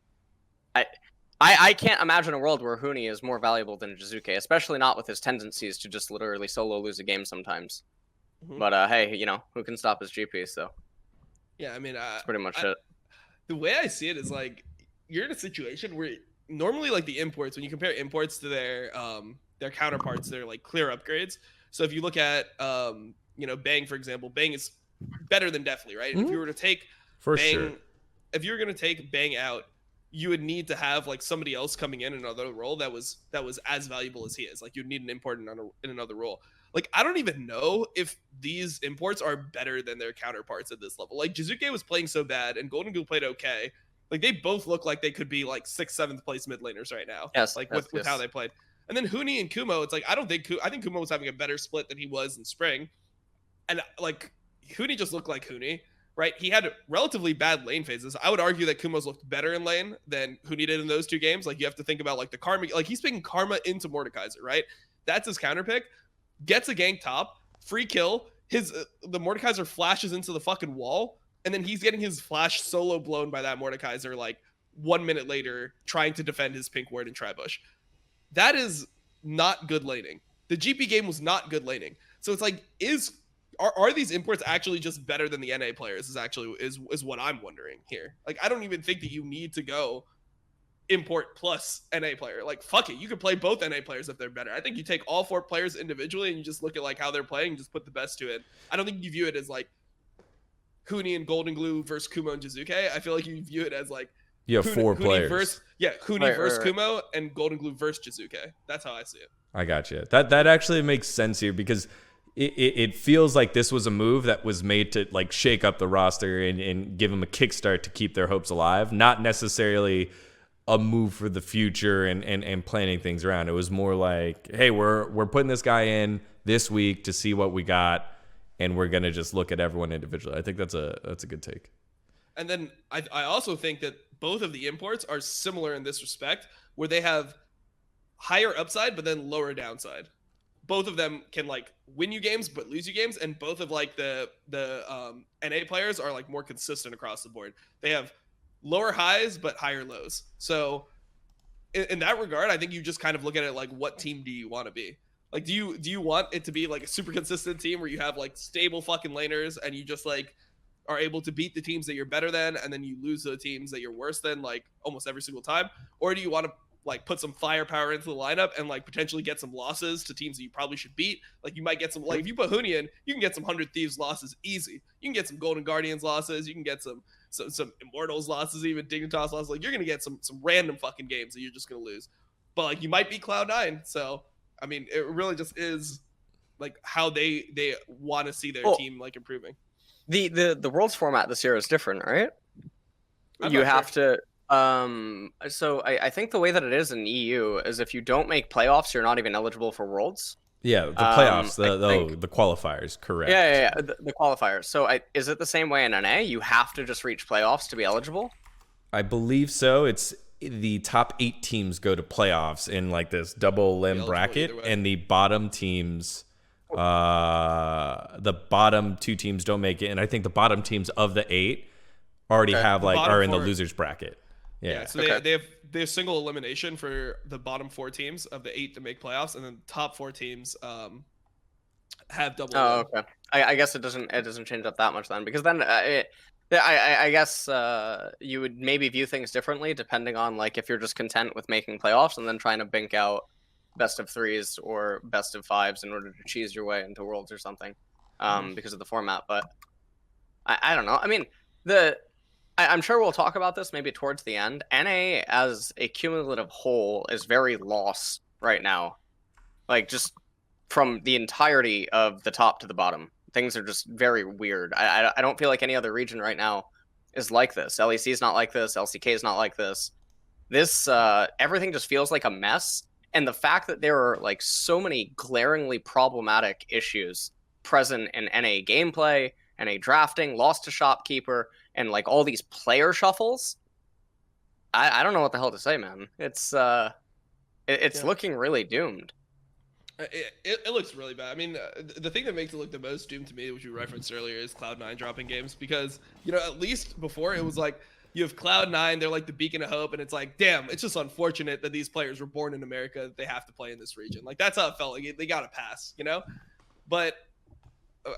I can't imagine a world where Huni is more valuable than Jizuke, especially not with his tendencies to just literally solo lose a game sometimes. Mm-hmm. But hey, you know, who can stop his GP? So yeah, I mean, that's pretty much it. The way I see it is like, you're in a situation where normally like the imports, when you compare imports to their counterparts, they're like clear upgrades. So if you look at you know, Bang, for example, Bang is better than Deftly, right? Mm-hmm. If you were to take if you were going to take Bang out, you would need to have like somebody else coming in another role that was as valuable as he is. Like you'd need an import in another role. Like I don't even know if these imports are better than their counterparts at this level. Like Jizuke was playing so bad and Golden Glue played okay. Like they both look like they could be like 6th, 7th place mid laners right now. Yes, like with how they played. And then Huni and Kumo, it's like I think Kumo was having a better split than he was in spring. And like Huni just looked like Huni, right? He had relatively bad lane phases. I would argue that Kumo's looked better in lane than Huni did in those 2 games. Like, you have to think about like the karma, like he's picking karma into Mordekaiser, right? That's his counter pick. Gets a gank top, free kill. The Mordekaiser flashes into the fucking wall, and then he's getting his flash solo blown by that Mordekaiser like 1 minute later, trying to defend his pink ward in Tribush. That is not good laning. The GP game was not good laning. So it's like, are these imports actually just better than the NA players is what I'm wondering here. Like, I don't even think that you need to go import plus NA player. Like, fuck it. You could play both NA players if they're better. I think you take all 4 players individually and you just look at like how they're playing and just put the best to it. I don't think you view it as like Huni and Golden Glue versus Kumo and Jizuke. I feel like you view it as like you have 4 players. Huni versus Kumo and Golden Glue versus Jizuke. That's how I see it. I got you. That actually makes sense here because it feels like this was a move that was made to like shake up the roster and give them a kickstart to keep their hopes alive, not necessarily a move for the future and planning things around. It was more like, hey, we're putting this guy in this week to see what we got, and we're gonna just look at everyone individually. I think that's a good take. And then I also think that both of the imports are similar in this respect, where they have higher upside but then lower downside. Both of them can like win you games but lose you games, and both of like the NA players are like more consistent across the board. They have lower highs but higher lows. So in that regard, I think you just kind of look at it like, what team do you want to be? Like, do you want it to be like a super consistent team where you have like stable fucking laners and you just like are able to beat the teams that you're better than, and then you lose the teams that you're worse than like almost every single time? Or do you want to like put some firepower into the lineup and like potentially get some losses to teams that you probably should beat? Like, you might get some, like if you put Huni in, you can get some 100 Thieves losses easy. You can get some Golden Guardians losses. You can get some Immortals losses, even Dignitas losses. Like, you're gonna get some random fucking games that you're just gonna lose. But like, you might beat Cloud9. So I mean, it really just is like how they want to see their team like improving. The Worlds format this year is different, right? You have to. So I think the way that it is in EU is if you don't make playoffs, you're not even eligible for Worlds. Yeah, the playoffs, the qualifiers, correct. Yeah, the qualifiers. So is it the same way in NA? You have to just reach playoffs to be eligible? I believe so. It's the top 8 teams go to playoffs in like this double limb bracket, and the bottom teams, the bottom 2 teams don't make it, and I think the bottom teams of the 8 already are in the losers bracket. Yeah. So they have single elimination for the bottom 4 teams of the 8 to make playoffs, and then top 4 teams have double. Oh, okay. I guess it doesn't change up that much then, because then I guess you would maybe view things differently depending on like if you're just content with making playoffs and then trying to bink out best of 3s or best of 5s in order to cheese your way into Worlds or something, because of the format. But I don't know. I mean, I'm sure we'll talk about this maybe towards the end. NA as a cumulative whole is very lost right now. Like, just from the entirety of the top to the bottom, things are just very weird. I don't feel like any other region right now is like this. LEC is not like this. LCK is not like this. Everything just feels like a mess. And the fact that there are like so many glaringly problematic issues present in NA gameplay, NA drafting, lost to Shopkeeper, and like all these player shuffles, I don't know what the hell to say, man. It's looking really doomed. It looks really bad. I mean, the thing that makes it look the most doomed to me, which you referenced earlier, is Cloud9 dropping games, because, you know, at least before it was like, you have Cloud9, they're like the beacon of hope, and it's like, damn, it's just unfortunate that these players were born in America, that they have to play in this region. Like, that's how it felt. Like, they got to pass, you know? But,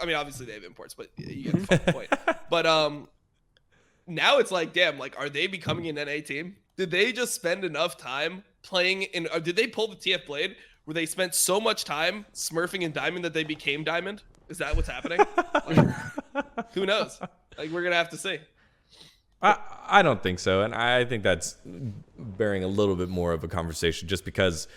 I mean, obviously they have imports, but you get the fucking point. But now it's like, damn, like, are they becoming an NA team? Did they just spend enough time playing in, or did they pull the TF Blade where they spent so much time smurfing in Diamond that they became Diamond? Is that what's happening? Like, who knows? Like, we're going to have to see. I don't think so, and I think that's bearing a little bit more of a conversation, just because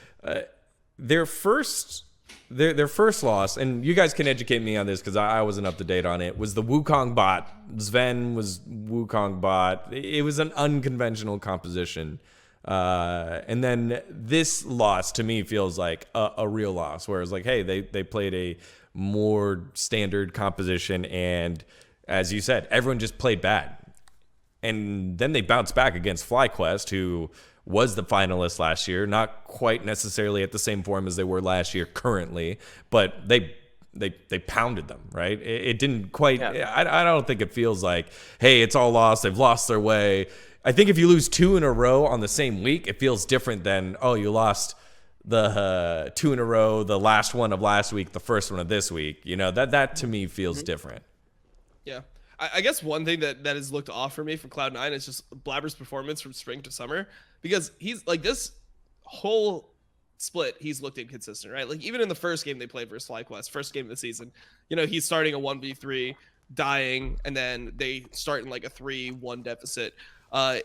their first loss, and you guys can educate me on this because I wasn't up to date on it, was the Wukong bot. Sven was Wukong bot. It was an unconventional composition. And then this loss to me feels like a real loss, where it's like, hey, they played a more standard composition, and as you said, everyone just played bad. And then they bounced back against FlyQuest, who was the finalist last year, not quite necessarily at the same form as they were last year currently, but they pounded them, right? It didn't quite, I don't think it feels like, hey, it's all lost, they've lost their way. I think if you lose 2 in a row on the same week, it feels different than, oh, you lost the 2 in a row, the last one of last week, the first one of this week. You know, that to me feels different. Yeah. I guess one thing that has looked off for me from Cloud9 is just Blabber's performance from spring to summer, because he's like, this whole split, he's looked inconsistent, right? Like even in the first game they played versus FlyQuest, first game of the season, you know, he's starting a 1v3, dying, and then they start in like a 3-1 deficit.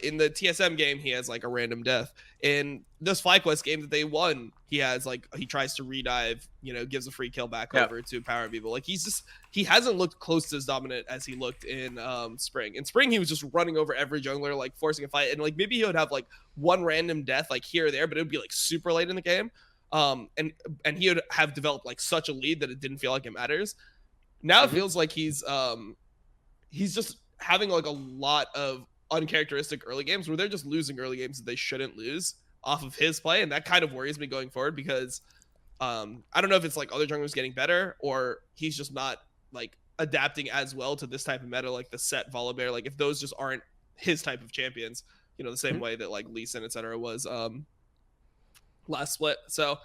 In the TSM game, he has like a random death. In this FlyQuest game that they won, he has like, he tries to redive, you know, gives a free kill back over to Power People. Like he hasn't looked close to as dominant as he looked in spring. In spring, he was just running over every jungler, like forcing a fight, and like maybe he would have like one random death like here or there, but it would be like super late in the game. And he would have developed like such a lead that it didn't feel like it matters. Now it feels like he's just having like a lot of uncharacteristic early games where they're just losing early games that they shouldn't lose off of his play, and that kind of worries me going forward, because I don't know if it's like other junglers getting better or he's just not like adapting as well to this type of meta, like the set Volibear, like if those just aren't his type of champions, you know, the same way that like Lee Sin, etc. was last split. So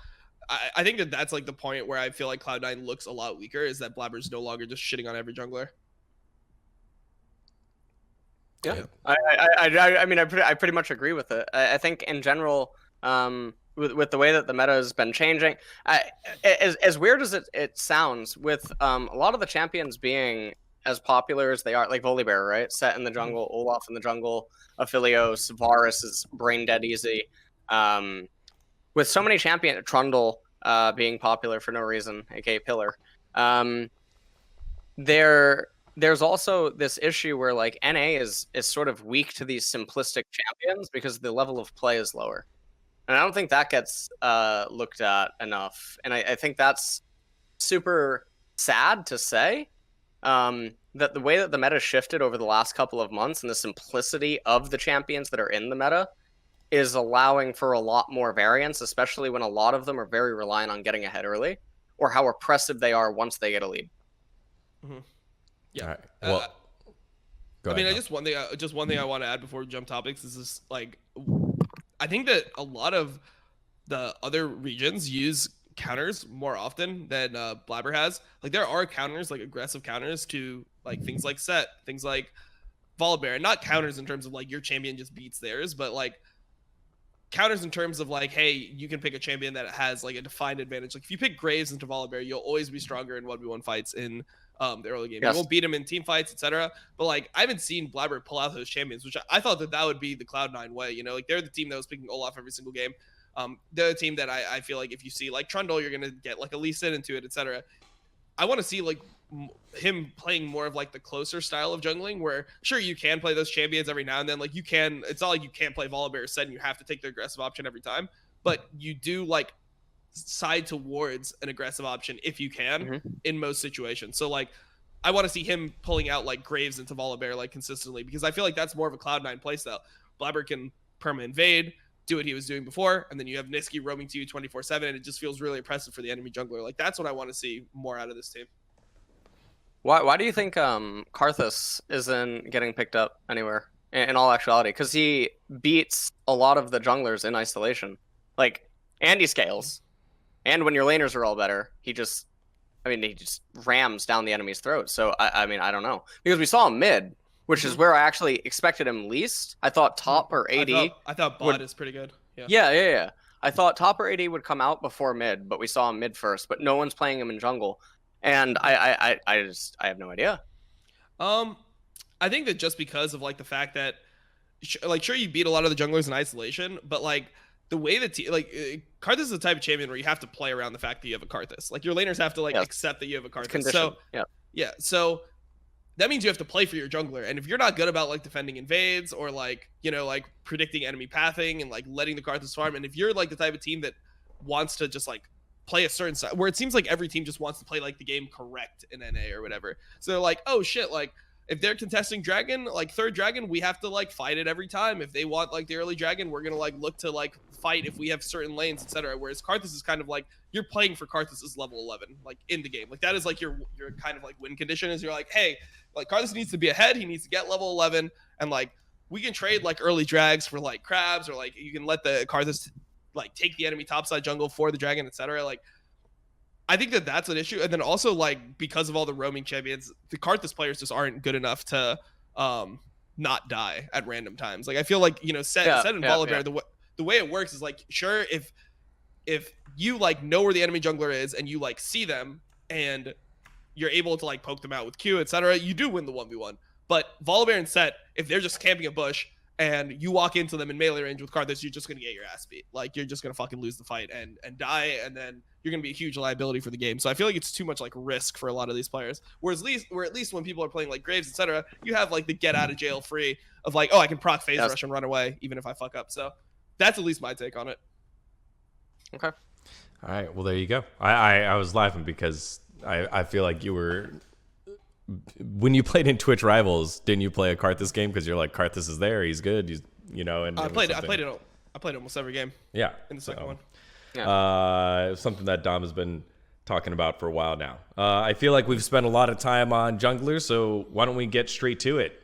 I think that's like the point where I feel like Cloud9 looks a lot weaker, is that Blabber's no longer just shitting on every jungler. Yeah, I mean, I pretty much agree with it. I think in general, with the way that the meta has been changing, as weird as it sounds, with a lot of the champions being as popular as they are, like Volibear, right? Set in the jungle, Olaf in the jungle, Aphelios, Varus is brain dead easy. With so many champions, Trundle being popular for no reason, aka Pillar. There's also this issue where like NA is sort of weak to these simplistic champions because the level of play is lower. And I don't think that gets looked at enough. And I think that's super sad to say, that the way that the meta shifted over the last couple of months and the simplicity of the champions that are in the meta is allowing for a lot more variance, especially when a lot of them are very reliant on getting ahead early or how oppressive they are once they get a lead. Mm-hmm. Yeah. Right. Well, I mean, just one thing I want to add before we jump topics is this, like, I think that a lot of the other regions use counters more often than Blabber has. Like, there are counters, like aggressive counters to like things like Set, things like Volibear, and not counters in terms of like your champion just beats theirs, but like counters in terms of like, hey, you can pick a champion that has like a defined advantage. Like if you pick Graves into Volibear, you'll always be stronger in 1v1 fights in the early game. Yes. You won't beat him in team fights, etc. But like I haven't seen Blabber pull out those champions, which I thought that would be the Cloud9 way. You know, like they're the team that was picking Olaf every single game. They're the team that I feel like if you see like Trundle, you're gonna get like a Lee Sin into it, etc. I want to see like him playing more of like the closer style of jungling, where sure you can play those champions every now and then. Like you can, it's not like you can't play Volibear or Set and you have to take the aggressive option every time, but you do like side towards an aggressive option if you can in most situations. So like I want to see him pulling out like Graves into Volibear like consistently, because I feel like that's more of a Cloud9 playstyle. Blabber can perma invade, do what he was doing before, and then you have Niski roaming to you 24/7, and it just feels really oppressive for the enemy jungler. Like that's what I want to see more out of this team. Why do you think kha'zix isn't getting picked up anywhere in all actuality? Because he beats a lot of the junglers in isolation. Like, and he scales. And when your laners are all better, he just rams down the enemy's throat. So, I mean, I don't know. Because we saw him mid, which is where I actually expected him least. I thought top or AD... I thought bot is pretty good. Yeah. I thought top or AD would come out before mid, but we saw him mid first. But no one's playing him in jungle. And I have no idea. I think that just because of like the fact that like sure you beat a lot of the junglers in isolation, but like the way that kha'zix is the type of champion where you have to play around the fact that you have a kha'zix. Like your laners have to like accept that you have a kha'zix. So so that means you have to play for your jungler. And if you're not good about like defending invades or like, you know, like predicting enemy pathing and like letting the kha'zix farm, and if you're like the type of team that wants to just like play a certain side, where it seems like every team just wants to play like the game correct in NA or whatever. So they're like, oh shit, like if they're contesting dragon, like third dragon, we have to like fight it every time. If they want like the early dragon, we're gonna like look to like fight if we have certain lanes, etc. Whereas Karthus is kind of like you're playing for Karthus's level 11, like in the game. Like that is like your kind of like win condition is you're like, hey, like Karthus needs to be ahead, he needs to get level 11, and like we can trade like early drags for like crabs, or like you can let the Karthus like take the enemy topside jungle for the dragon, etc. Like I think that that's an issue. And then also like because of all the roaming champions, the Karthus players just aren't good enough to not die at random times. Like I feel like, you know, Set and Volibear, the way it works is like, sure, if you like know where the enemy jungler is and you like see them and you're able to like poke them out with Q, etc., you do win the 1v1. But Volibear and Set, if they're just camping a bush and you walk into them in melee range with Karthus, you're just going to get your ass beat. Like, you're just going to fucking lose the fight and die, and then you're going to be a huge liability for the game. So I feel like it's too much, like, risk for a lot of these players. Whereas at least when people are playing, like, Graves, etc., you have, like, the get-out-of-jail-free of, like, oh, I can proc phase rush and run away even if I fuck up. So that's at least my take on it. Okay. All right. Well, there you go. I was laughing because I feel like you were... When you played in Twitch Rivals, didn't you play a Karthus game because you're like, Karthus is there, he's good, he's, you know, and I played almost every game. Yeah, in the second one. Yeah. Something that Dom has been talking about for a while now. I feel like we've spent a lot of time on junglers, so why don't we get straight to it?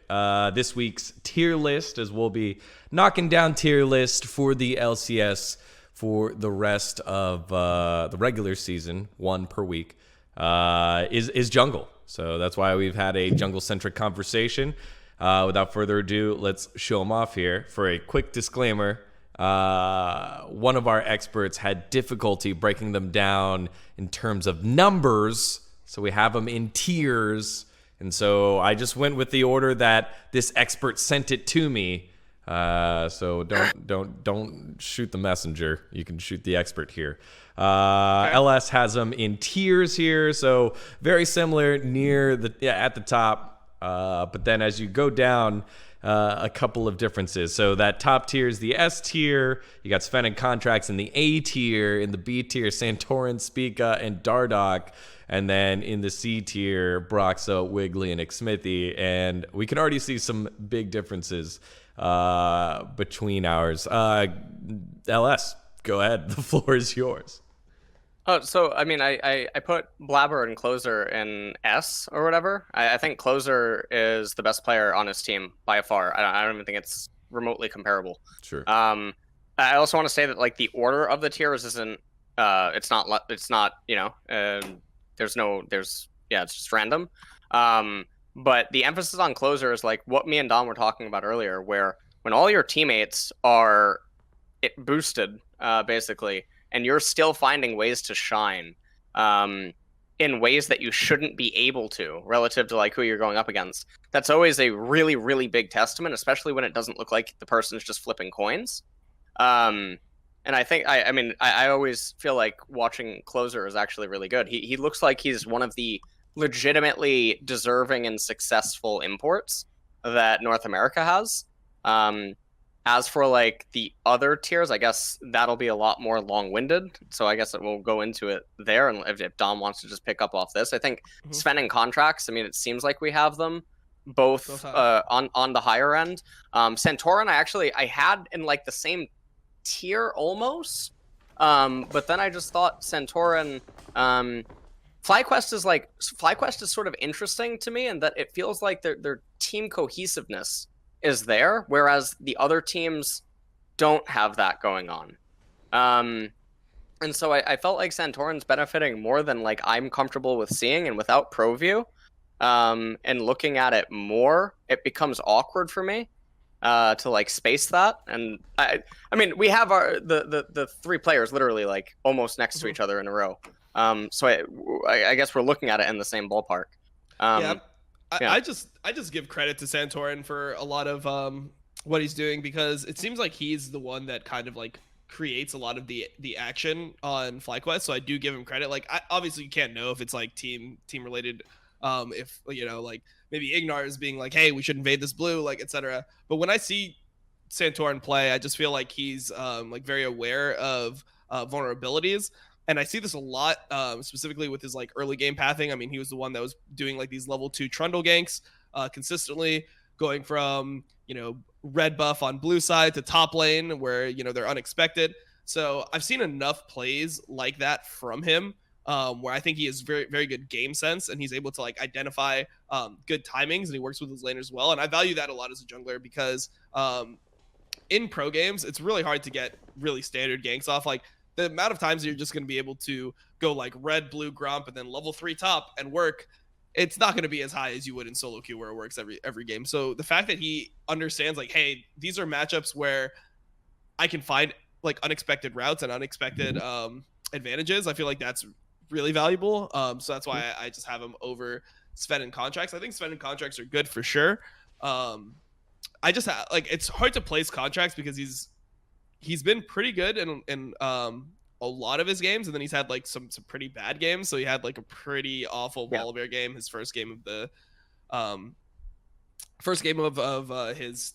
This week's tier list, as we'll be knocking down tier list for the LCS for the rest of the regular season, 1 per week, is jungle. So that's why we've had a jungle-centric conversation. Without further ado, let's show them off here. For a quick disclaimer, one of our experts had difficulty breaking them down in terms of numbers, so we have them in tiers. And so I just went with the order that this expert sent it to me. So don't shoot the messenger. You can shoot the expert here. LS has them in tiers here, so very similar near at the top. But then as you go down, a couple of differences. So that top tier is the S tier. You got Sven and Contracts in the A tier. In the B tier, Santorin, Spica, and Dardoch. And then in the C tier, Broxo, Wiggly, and Xmithy. And we can already see some big differences between ours. LS, go ahead. The floor is yours. Oh, so I mean, I put Blabber and Closer in S or whatever. I think Closer is the best player on his team by far. I don't even think it's remotely comparable. Sure. I also want to say that like the order of the tiers isn't. It's not. You know. It's just random. But the emphasis on Closer is like what me and Dom were talking about earlier, where when all your teammates are boosted, basically, and you're still finding ways to shine in ways that you shouldn't be able to relative to like who you're going up against. That's always a really, really big testament, especially when it doesn't look like the person's just flipping coins. And I think, I always feel like watching Closer is actually really good. He looks like he's one of the legitimately deserving and successful imports that North America has. As for like the other tiers, I guess that'll be a lot more long-winded. So I guess we'll go into it there. And if Dom wants to just pick up off this, I think Sven and Contracts, I mean, it seems like we have them both on the higher end. Santorin, I had in like the same tier almost. But then I just thought Santorin, FlyQuest is sort of interesting to me in that it feels like their team cohesiveness is there, whereas the other teams don't have that going on. And so I felt like Santorin's benefiting more than like I'm comfortable with seeing, and without ProView, and looking at it more, it becomes awkward for me to like space that. And I mean, we have the 3 players literally like almost next to each other in a row. So I guess we're looking at it in the same ballpark. I just give credit to Santorin for a lot of what he's doing, because it seems like he's the one that kind of like creates a lot of the action on FlyQuest. So I do give him credit. Like obviously you can't know if it's like team related, if you know, like maybe Ignar is being like, hey, we should invade this blue, like etc. But when I see Santorin play, I just feel like he's like very aware of vulnerabilities. And I see this a lot, specifically with his like early game pathing. I mean, he was the one that was doing like these level 2 Trundle ganks consistently, going from, red buff on blue side to top lane where, they're unexpected. So I've seen enough plays like that from him, where I think he has very, very good game sense, and he's able to like identify good timings, and he works with his laners well. And I value that a lot as a jungler because in pro games, it's really hard to get really standard ganks off. Like the amount of times you're just going to be able to go like red, blue, grump, and then level 3 top and work, it's not going to be as high as you would in solo queue where it works every game. So the fact that he understands like, hey, these are matchups where I can find like unexpected routes and unexpected advantages, I feel like that's really valuable. So that's why I just have him over Sven and contracts. I think Sven and contracts are good for sure. I just like, it's hard to place contracts because he's been pretty good in a lot of his games, and then he's had like some pretty bad games. So he had like a pretty awful Volibear game, his first game of the his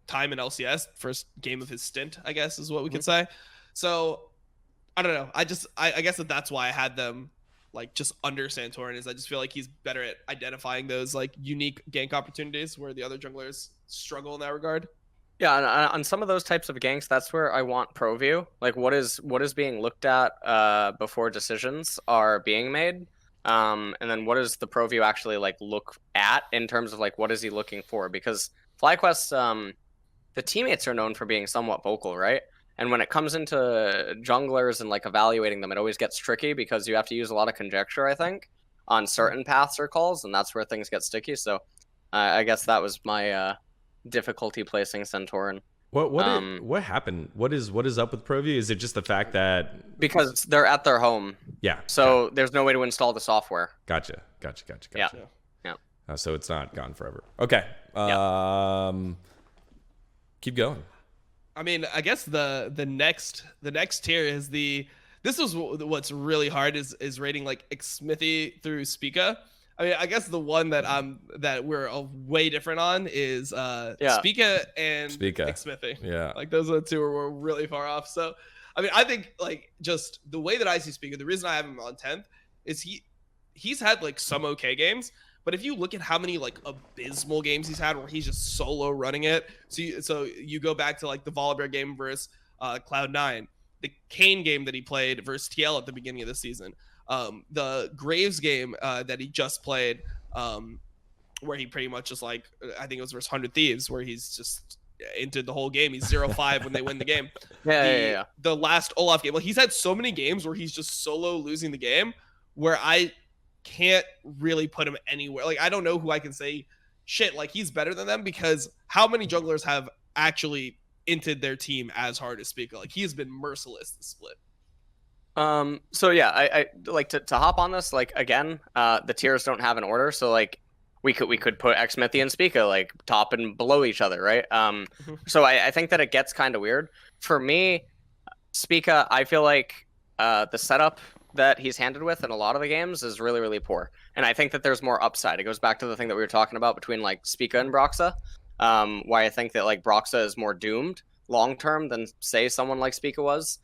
time in LCS, first game of his stint, I guess is what we could say. So I don't know. I guess that's why I had them like just under Santorin, is I just feel like he's better at identifying those like unique gank opportunities where the other junglers struggle in that regard. Yeah, and on some of those types of ganks, that's where I want pro view. Like what is being looked at before decisions are being made, and then what does the pro view actually like look at in terms of like what is he looking for? Because FlyQuest, the teammates are known for being somewhat vocal, right? And when it comes into junglers and like evaluating them, it always gets tricky because you have to use a lot of conjecture, I think, on certain paths or calls, and that's where things get sticky. So I guess that was my difficulty placing Santorin. What happened? What is up with ProView? Is it just the fact that because they're at their home? Yeah. So there's no way to install the software. Gotcha. Yeah. So it's not gone forever. Okay. Keep going. I mean, I guess the next tier is this is what's really hard is rating like Xmithie through Spica. I mean, I guess the one that we're way different on is Spica and Xmithie. Yeah. Like those are the two where we're really far off. So I mean, I think like just the way that I see Spica, the reason I have him on 10th is he's had like some okay games, but if you look at how many like abysmal games he's had where he's just solo running it, so you go back to like the Volibear game versus Cloud9, the Kane game that he played versus TL at the beginning of the season, the Graves game that he just played, where he pretty much just like, I think it was versus 100 Thieves, where he's just into the whole game. He's 0-5 when they win the game. The last Olaf game, like he's had so many games where he's just solo losing the game, where I can't really put him anywhere. Like I don't know who I can say shit like he's better than them, because how many junglers have actually inted their team as hard as Spica? Like he has been merciless this split. So yeah, I like to hop on this. Like again, the tiers don't have an order, so like we could put Xmithie and Spica like top and below each other, right? So I think that it gets kind of weird for me. Spica, I feel like the setup that he's handed with in a lot of the games is really, really poor, and I think that there's more upside. It goes back to the thing that we were talking about between like Spica and Broxa, why I think that like Broxa is more doomed long term than say someone like Spica was.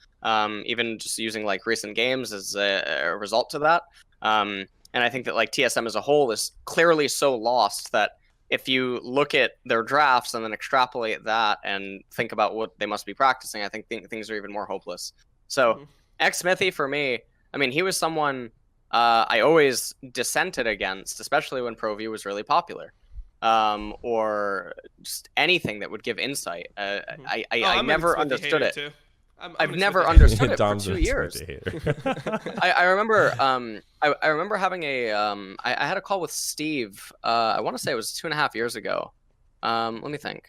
Even just using like recent games as a result to that. And I think that like TSM as a whole is clearly so lost that if you look at their drafts and then extrapolate that and think about what they must be practicing, I think things are even more hopeless. So Xmithie for me, I mean, he was someone I always dissented against, especially when ProView was really popular. Or just anything that would give insight. I never understood it. I've never understood it for 2 years. I remember I remember having I had a call with Steve. I want to say it was 2.5 years ago. Let me think.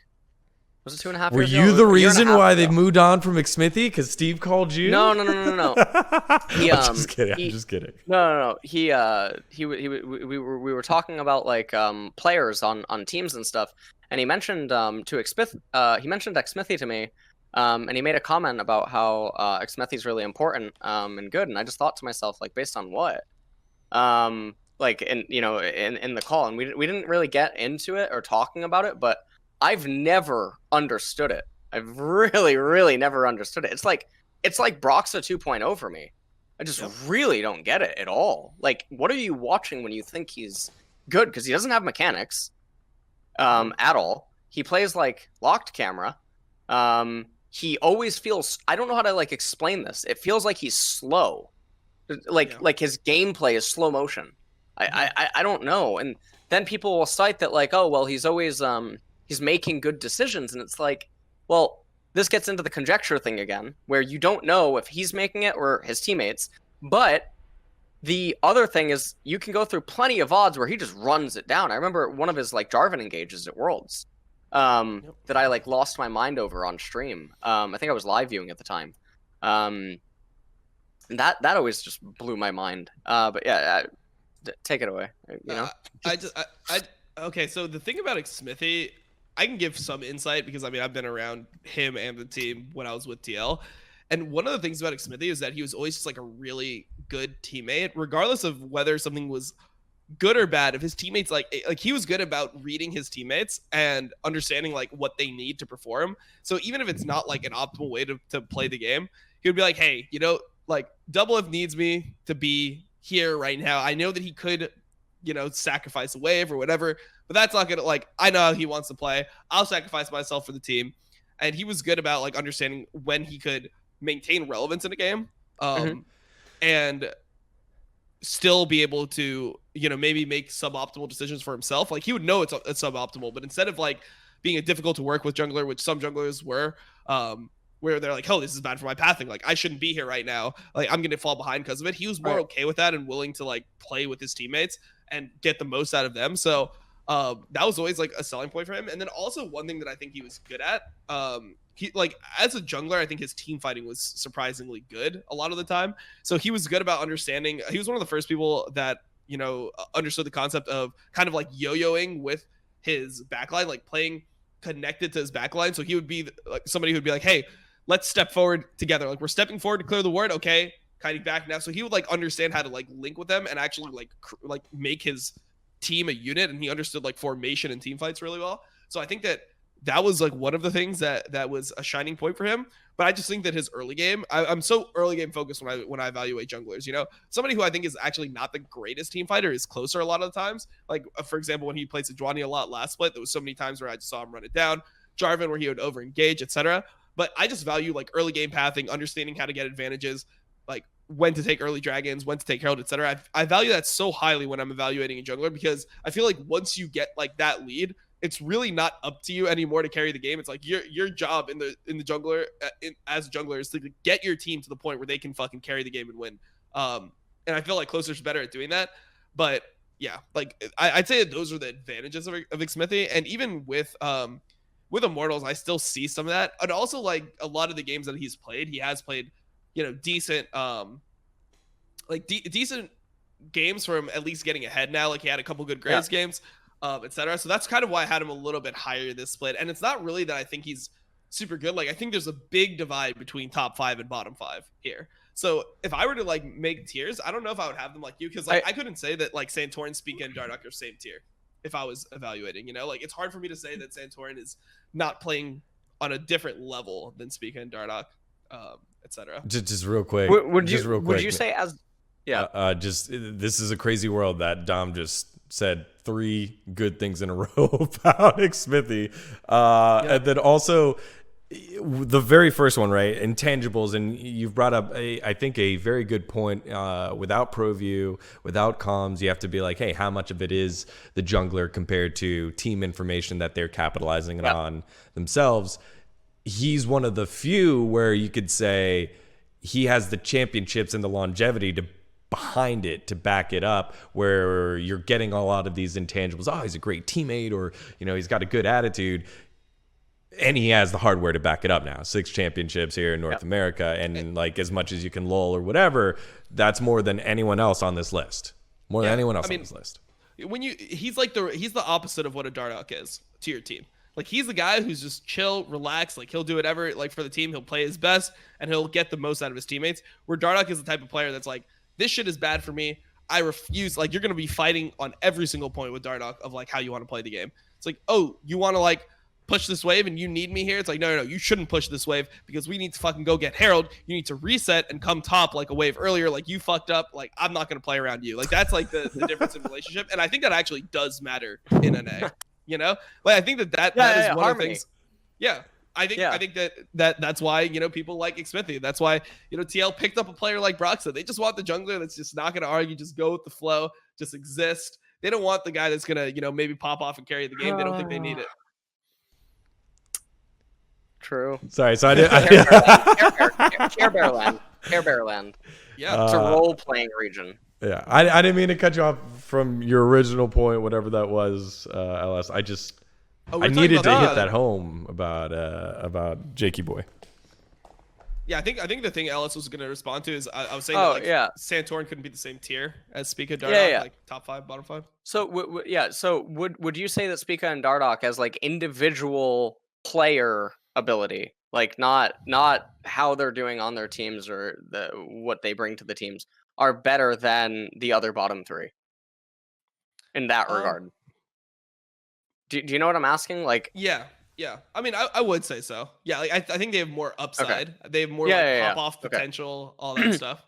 Was it 2.5 years ago? Were you the reason why they moved on from Xmithie? Because Steve called you? No. I'm just kidding. No. We were talking about like players on teams and stuff, and he mentioned Xmithie to me. And he made a comment about how Xmithie's really important and good, and I just thought to myself, like, based on what? Like, in the call, and we didn't really get into it or talking about it, but I've never understood it. I've really, really never understood it. It's like Broxa 2.0 for me. I just really don't get it at all. Like, what are you watching when you think he's good? Because he doesn't have mechanics. at all. He plays like locked camera. He always feels, I don't know how to like explain this. It feels like he's slow. Like his gameplay is slow motion. I don't know. And then people will cite that like, oh well, he's always he's making good decisions, and it's like, well, this gets into the conjecture thing again, where you don't know if he's making it or his teammates. But the other thing is you can go through plenty of odds where he just runs it down. I remember one of his like Jarvan engages at Worlds that I like lost my mind over on stream. I think I was live viewing at the time. That always just blew my mind. But yeah, take it away. You know, Okay. So the thing about Xmithie, I can give some insight because I mean I've been around him and the team when I was with TL, and one of the things about Xmithie is that he was always just like a really good teammate, regardless of whether something was good or bad. If his teammates like he was good about reading his teammates and understanding like what they need to perform. So even if it's not like an optimal way to play the game, he would be like, hey, you know, like Doublelift needs me to be here right now. I know that he could, you know, sacrifice a wave or whatever, but that's not gonna, like, I know how he wants to play. I'll sacrifice myself for the team. And he was good about like understanding when he could maintain relevance in a game, and still be able to, you know, maybe make suboptimal decisions for himself. Like he would know it's suboptimal, but instead of like being a difficult to work with jungler, which some junglers were, where they're like, oh, this is bad for my pathing, like I shouldn't be here right now, like I'm gonna fall behind because of it. He was more okay with that and willing to like play with his teammates and get the most out of them. So that was always like a selling point for him. And then also one thing that I think he was good at, he like as a jungler, I think his team fighting was surprisingly good a lot of the time. So he was good about understanding. He was one of the first people that, you know, understood the concept of kind of like yo-yoing with his backline, like playing connected to his backline. So he would be like somebody who would be like, hey, let's step forward together. Like we're stepping forward to clear the ward. Okay, kiting back now. So he would like understand how to like link with them and actually like make his team a unit. And he understood like formation and team fights really well. So I think that was like one of the things that was a shining point for him. But I just think that his early game, I'm so early game focused when I evaluate junglers. You know, somebody who I think is actually not the greatest team fighter is closer a lot of the times. Like for example, when he played Sejuani a lot last split, there was so many times where I just saw him run it down. Jarvan where he would over engage, etc. But I just value like early game pathing, understanding how to get advantages, like when to take early dragons, when to take herald, etc. I value that so highly when I'm evaluating a jungler, because I feel like once you get like that lead, it's really not up to you anymore to carry the game. It's like your job in the jungler as a jungler is to get your team to the point where they can fucking carry the game and win. And I feel like Closer's better at doing that. But yeah, like I'd say that those are the advantages of Xmithie. And even with Immortals, I still see some of that. And also like a lot of the games that he's played, he has played, you know, decent decent games from at least getting ahead now. Like he had a couple good Graves games. Etc. So that's kind of why I had him a little bit higher this split. And it's not really that I think he's super good. Like I think there's a big divide between top 5 and bottom 5 here. So if I were to like make tiers, I don't know if I would have them like you, because like I couldn't say that like Santorin, Spica, and Dardoch are same tier if I was evaluating. You know, like it's hard for me to say that Santorin is not playing on a different level than Spica and Dardoch, etc. Just real quick. Would you say as just this is a crazy world that Dom just said 3 good things in a row about Xmithie. And then also the very first one, right? Intangibles. And you've brought up, I think, a very good point. Without ProView, without comms, you have to be like, hey, how much of it is the jungler compared to team information that they're capitalizing on themselves? He's one of the few where you could say he has the championships and the longevity to behind it to back it up, where you're getting a lot of these intangibles. Oh, he's a great teammate, or you know, he's got a good attitude, and he has the hardware to back it up now. 6 championships here in North America, and like as much as you can lull or whatever, that's more than anyone else on this list. More than anyone else on this list. He's the opposite of what a Dardoch is to your team. Like he's the guy who's just chill, relax, like he'll do whatever like for the team, he'll play his best and he'll get the most out of his teammates. Where Dardoch is the type of player that's like, this shit is bad for me. I refuse. Like, you're going to be fighting on every single point with Dardoch of, like, how you want to play the game. It's like, oh, you want to, like, push this wave and you need me here? It's like, no, you shouldn't push this wave because we need to fucking go get Herald. You need to reset and come top, like, a wave earlier. Like, you fucked up. Like, I'm not going to play around you. Like, that's, like, the difference in relationship. And I think that actually does matter in NA. you know? Like I think that is one of the things. Yeah. I think that's why, you know, people like Xmithy. That's why, you know, TL picked up a player like Broxa. They just want the jungler that's just not going to argue, just go with the flow, just exist. They don't want the guy that's going to, you know, maybe pop off and carry the game. They don't think they need it. True. Sorry, so I did. Care Bear Land. Yeah, it's a role-playing region. Yeah, I didn't mean to cut you off from your original point, whatever that was, LS. I needed to hit that home about Jakey Boy. Yeah, I think the thing Ellis was going to respond to is I was saying that Santorin couldn't be the same tier as Spica Dardoch, like top 5, bottom 5. So so would you say that Spica and Dardoch as like individual player ability, like not how they're doing on their teams or what they bring to the teams, are better than the other bottom 3 in that regard? Do you know what I'm asking? Like, yeah. I mean, I would say so. Yeah, like I think they have more upside. Okay. They have more pop off potential, all that stuff.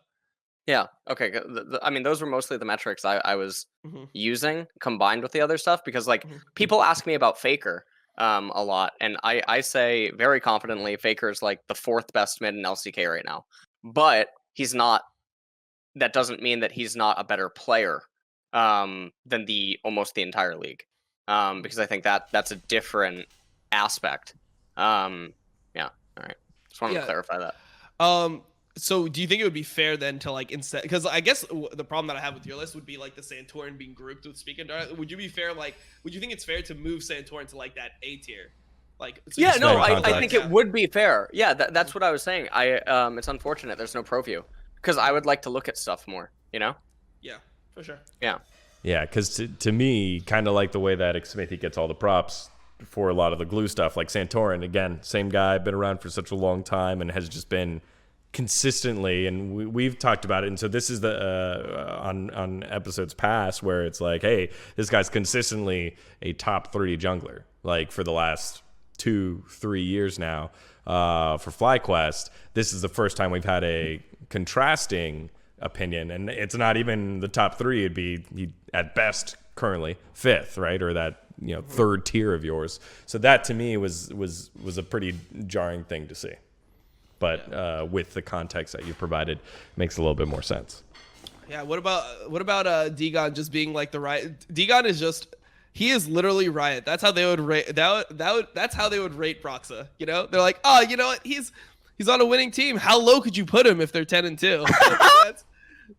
Yeah. Okay. I mean, those were mostly the metrics I was using combined with the other stuff because, like, people ask me about Faker a lot, and I say very confidently Faker's like the 4th best mid in LCK right now, but he's not. That doesn't mean that he's not a better player than almost the entire league. Because I think that's a different aspect. Yeah. All right. Just wanted to clarify that. So do you think it would be fair then to like instead, because I guess the problem that I have with your list would be like the Santorin being grouped with Spica and Dardoch. Would you be fair? Like, would you think it's fair to move Santorin to like that A tier? Like, so I think it would be fair. Yeah, that's what I was saying. It's unfortunate there's no pro view because I would like to look at stuff more. You know? Yeah, for sure. Yeah. Yeah, because to me, kind of like the way that Xmithy gets all the props for a lot of the glue stuff, like Santorin, again, same guy, been around for such a long time and has just been consistently, and we've talked about it, and so this is the on episodes past where it's like, hey, this guy's consistently a top 3 jungler, like for the last 2-3 years now. For FlyQuest, this is the first time we've had a contrasting opinion, and it's not even the top 3. It'd be he at best currently 5th, right, or that 3rd tier of yours. So that to me was a pretty jarring thing to see, but with the context that you provided, makes a little bit more sense. Yeah. What about Degon just being like the Riot? Degon is just, he is literally Riot. That's how they would rate that's how they would rate Broxa. You know, they're like, oh, you know what, he's on a winning team. How low could you put him if they're 10-2?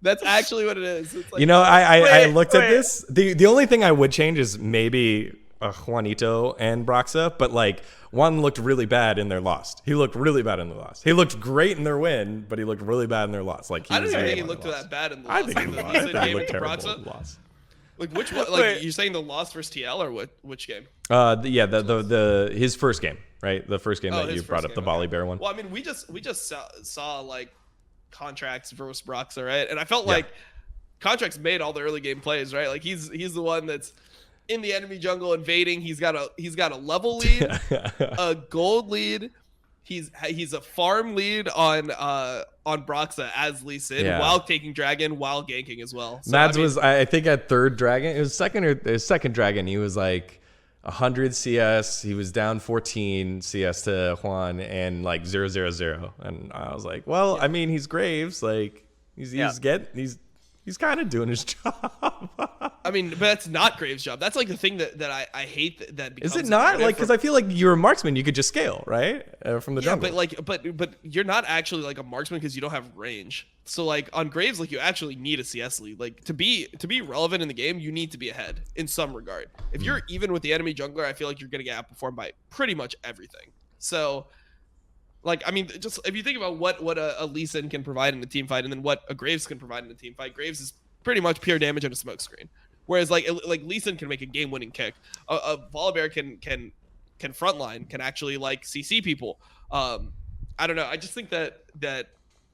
That's actually what it is. It's like, I looked at this. The only thing I would change is maybe Juanito and Broxa, but like one looked really bad in their loss. He looked really bad in their loss. He looked great in their win, but he looked really bad in their loss. Like I don't even think he looked that bad in the loss. I think he looked terrible in the loss. Like which one? Like you're saying the loss versus TL or which game? The his first game, right? The first game that you brought up, the Volley Bear one. Well, I mean, we just saw like Contracts versus Broxa, right? And I felt like Contracts made all the early game plays, right? Like he's the one that's in the enemy jungle invading. He's got a level lead, a gold lead. He's a farm lead on Broxa as Lee Sin while taking dragon, while ganking as well. So, Mads was, I think, at 3rd dragon. It was second dragon. He was like 100 CS. He was down 14 CS to Juan and like 0-0-0. And I was like, well, I mean, he's Graves. Like he's kind of doing his job. I mean, but that's not Graves' job. That's like the thing that I hate that becomes. Is it not? Like, because I feel like you're a marksman, you could just scale, right? From the jungle. but you're not actually like a marksman because you don't have range. So like on Graves, like you actually need a CS lead. Like to be relevant in the game, you need to be ahead in some regard. If you're even with the enemy jungler, I feel like you're gonna get outperformed by pretty much everything. So like, I mean, just if you think about what a Lee Sin can provide in a team fight and then what a Graves can provide in a team fight, Graves is pretty much pure damage and a smoke screen. Whereas like Lee Sin can make a game-winning kick. A Volibear can frontline, can actually like CC people. I don't know. I just think that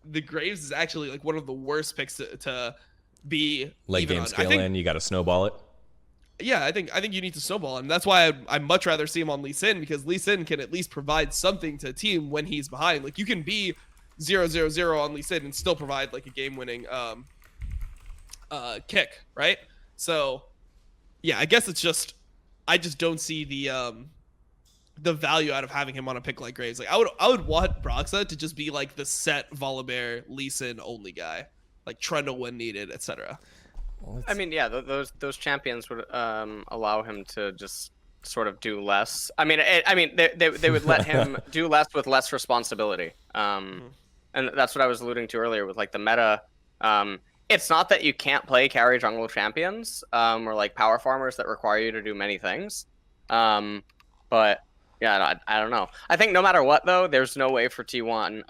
the Graves is actually like one of the worst picks to be late game scaling. You got to snowball it. Yeah, I think you need to snowball him. That's why I'd much rather see him on Lee Sin, because Lee Sin can at least provide something to a team when he's behind. Like you can be 0-0-0 on Lee Sin and still provide like a game-winning kick, right? So, yeah, I guess it's just I just don't see the value out of having him on a pick like Graves. Like I would want Broxa to just be like the set Volibear, Lee Sin only guy, like Trundle when needed, etc. I mean, yeah, those champions would allow him to just sort of do less. I mean, they would let him do less with less responsibility. And that's what I was alluding to earlier with like the meta. It's not that you can't play carry jungle champions or like power farmers that require you to do many things. But yeah, I don't know. I think no matter what though, there's no way for TL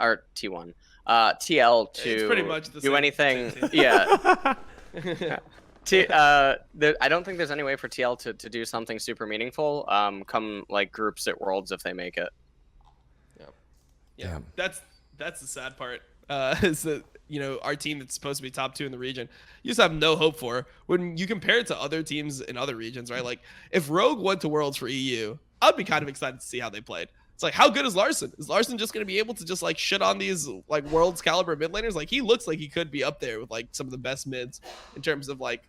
to pretty much the do same anything. thing. Yeah. I don't think there's any way for TL to do something super meaningful. Come like groups at Worlds if they make it. Yeah. That's the sad part. Is that our team that's supposed to be top 2 in the region, you just have no hope for when you compare it to other teams in other regions, right? Like if Rogue went to Worlds for EU, I'd be kind of excited to see how they played. It's like, how good is Larson? Is Larson just going to be able to just like shit on these like Worlds caliber mid laners? Like he looks like he could be up there with like some of the best mids in terms of like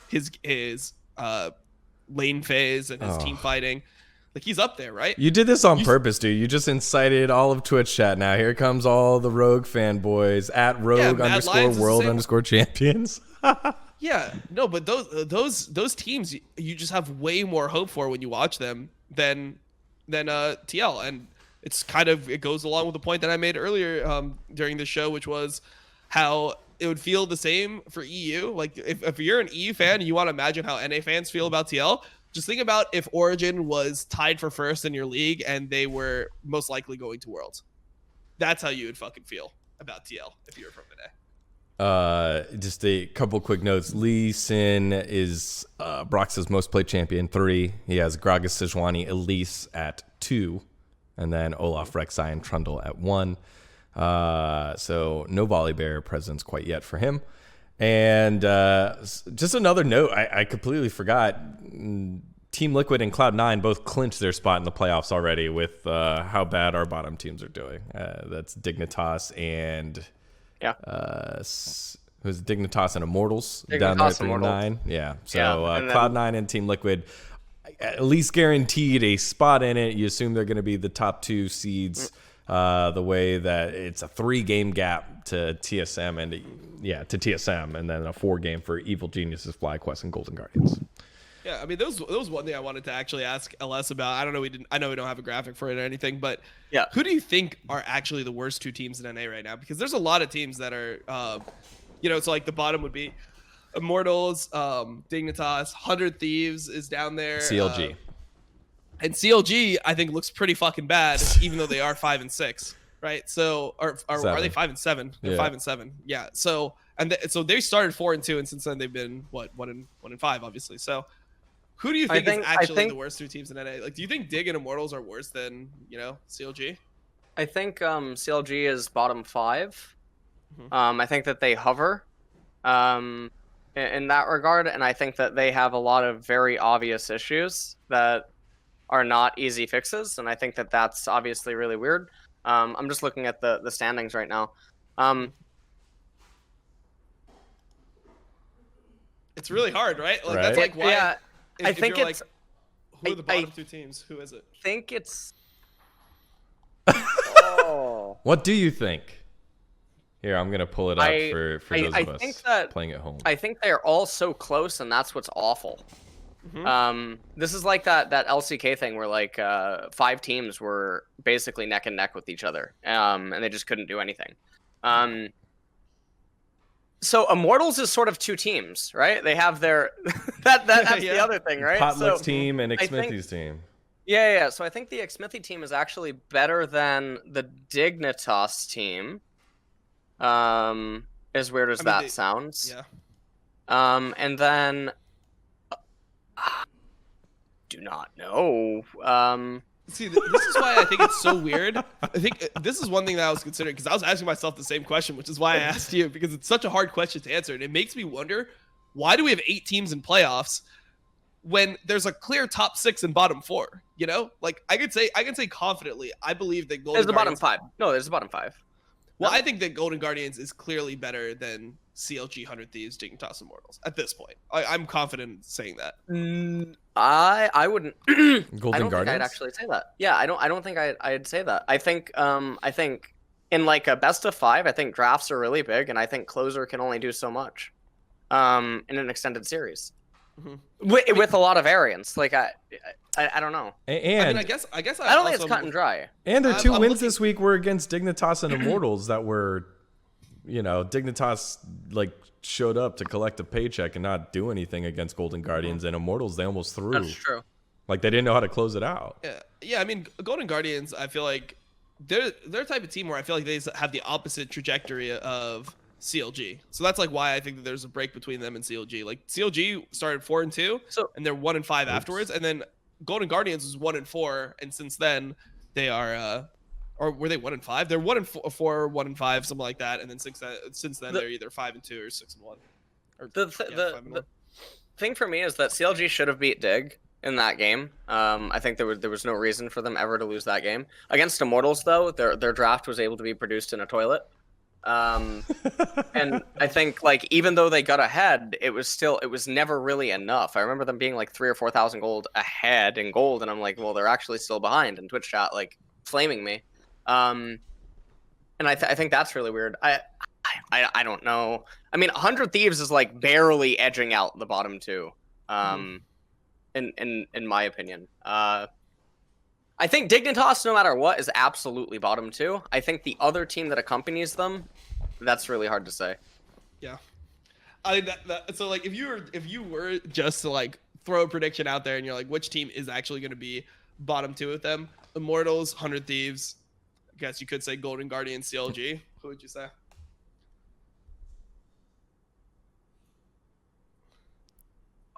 his lane phase and his team fighting. Like he's up there, right? You did this on purpose, dude. You just incited all of Twitch chat. Now here comes all the Rogue fanboys at Rogue _world _champions. Yeah, no, but those teams you just have way more hope for when you watch them than TL, and it goes along with the point that I made earlier during the show, which was how it would feel the same for EU. Like if you're an EU fan and you want to imagine how NA fans feel about TL, just think about if Origin was tied for first in your league and they were most likely going to Worlds. That's how you would fucking feel about TL if you were from NA. Just a couple quick notes. Lee Sin is Brox's most played champion, 3. He has Gragas, Sejuani, Elise at 2, and then Olaf, Rek'Sai, and Trundle at 1. So no Volibear presence quite yet for him. And just another note, I completely forgot. Team Liquid and Cloud9 both clinched their spot in the playoffs already with how bad our bottom teams are doing. That's Dignitas and who's Dignitas and Immortals down there at 3-9. Yeah. So Cloud9 and Team Liquid at least guaranteed a spot in it. You assume they're going to be the top 2 seeds. The way that it's a 3-game gap to TSM and and then a 4-game for Evil Geniuses, FlyQuest, and Golden Guardians. Yeah, I mean, there was one thing I wanted to actually ask LS about. I know we don't have a graphic for it or anything, but who do you think are actually the worst 2 teams in NA right now? Because there's a lot of teams that are, so like the bottom would be Immortals, Dignitas, 100 Thieves is down there. CLG. And CLG, I think, looks pretty fucking bad, even though they are 5 and 6, right? So, or are they 5 and 7? They're 5 and 7. Yeah. So, so they started 4 and 2, and since then they've been 1 and 5, obviously. So, who do you think is actually the worst 2 teams in NA? Like, do you think Dig and Immortals are worse than CLG? I think CLG is bottom 5. I think that they hover in that regard, and I think that they have a lot of very obvious issues that are not easy fixes, and I think that that's obviously really weird. I'm just looking at the standings right now. It's really hard, right? Like that's like why. Yeah, I think it's like, who are the bottom 2 teams? Who is it? I think it's. Oh. What do you think? Here, I'm gonna pull it up for those of us playing at home. I think they're all so close, and that's what's awful. This is like that LCK thing where like 5 teams were basically neck and neck with each other, and they just couldn't do anything. So Immortals is sort of 2 teams, right? They have their that's the other thing, right? Potluck's team and Xmithy's team. Yeah. So I think the Xmithy team is actually better than the Dignitas team. As weird as that sounds. Yeah. And then. Do not know. See, this is why I think it's so weird. I think this is one thing that I was considering, because I was asking myself the same question, which is why I asked you, because it's such a hard question to answer, and it makes me wonder, why do we have 8 teams in playoffs when there's a clear top 6 and bottom 4? Like I can say confidently, I believe that Golden There's the Guardians, bottom 5. No, there's the bottom 5. Well, I think that Golden Guardians is clearly better than CLG, 100 Thieves, Dignitas Immortals at this point. I'm confident in saying that. I wouldn't. Golden I don't think Guardians? I'd actually say that. Yeah, I don't think I'd say that. I think in like a best of 5, I think drafts are really big, and I think closer can only do so much. In an extended series, with a lot of variance. Like I don't know. And I mean, I guess I don't think it's cut and dry. And their 2 I'm wins looking... this week were against Dignitas and Immortals that were, Dignitas like showed up to collect a paycheck and not do anything against Golden Guardians, and Immortals they almost threw. That's true. Like they didn't know how to close it out. Yeah. I mean, Golden Guardians, I feel like they're the type of team where I feel like they have the opposite trajectory of CLG. So that's like why I think that there's a break between them and CLG. Like CLG started 4-2, and they're 1-5 afterwards, and then Golden Guardians was 1-4, and since then they are, or were they 1-5? They're 1-4, 1-5, something like that, and then since then they're either 5-2 or 6-1. Or the thing for me is that CLG should have beat Dig in that game. I think there was no reason for them ever to lose that game. Against Immortals, though, their draft was able to be produced in a toilet. And I think like even though they got ahead, it was never really enough. I remember them being like 3,000 or 4,000 gold ahead in gold, and I'm like, well, they're actually still behind. And Twitch chat like flaming me. And I think that's really weird. I don't know. I mean, 100 Thieves is like barely edging out the bottom 2. In my opinion. I think Dignitas, no matter what, is absolutely bottom 2. I think the other team that accompanies them, that's really hard to say. Yeah, I mean so like if you were just to like throw a prediction out there and you're like, which team is actually going to be bottom 2 with them? Immortals, 100 Thieves. I guess you could say Golden Guardian, CLG. Who would you say?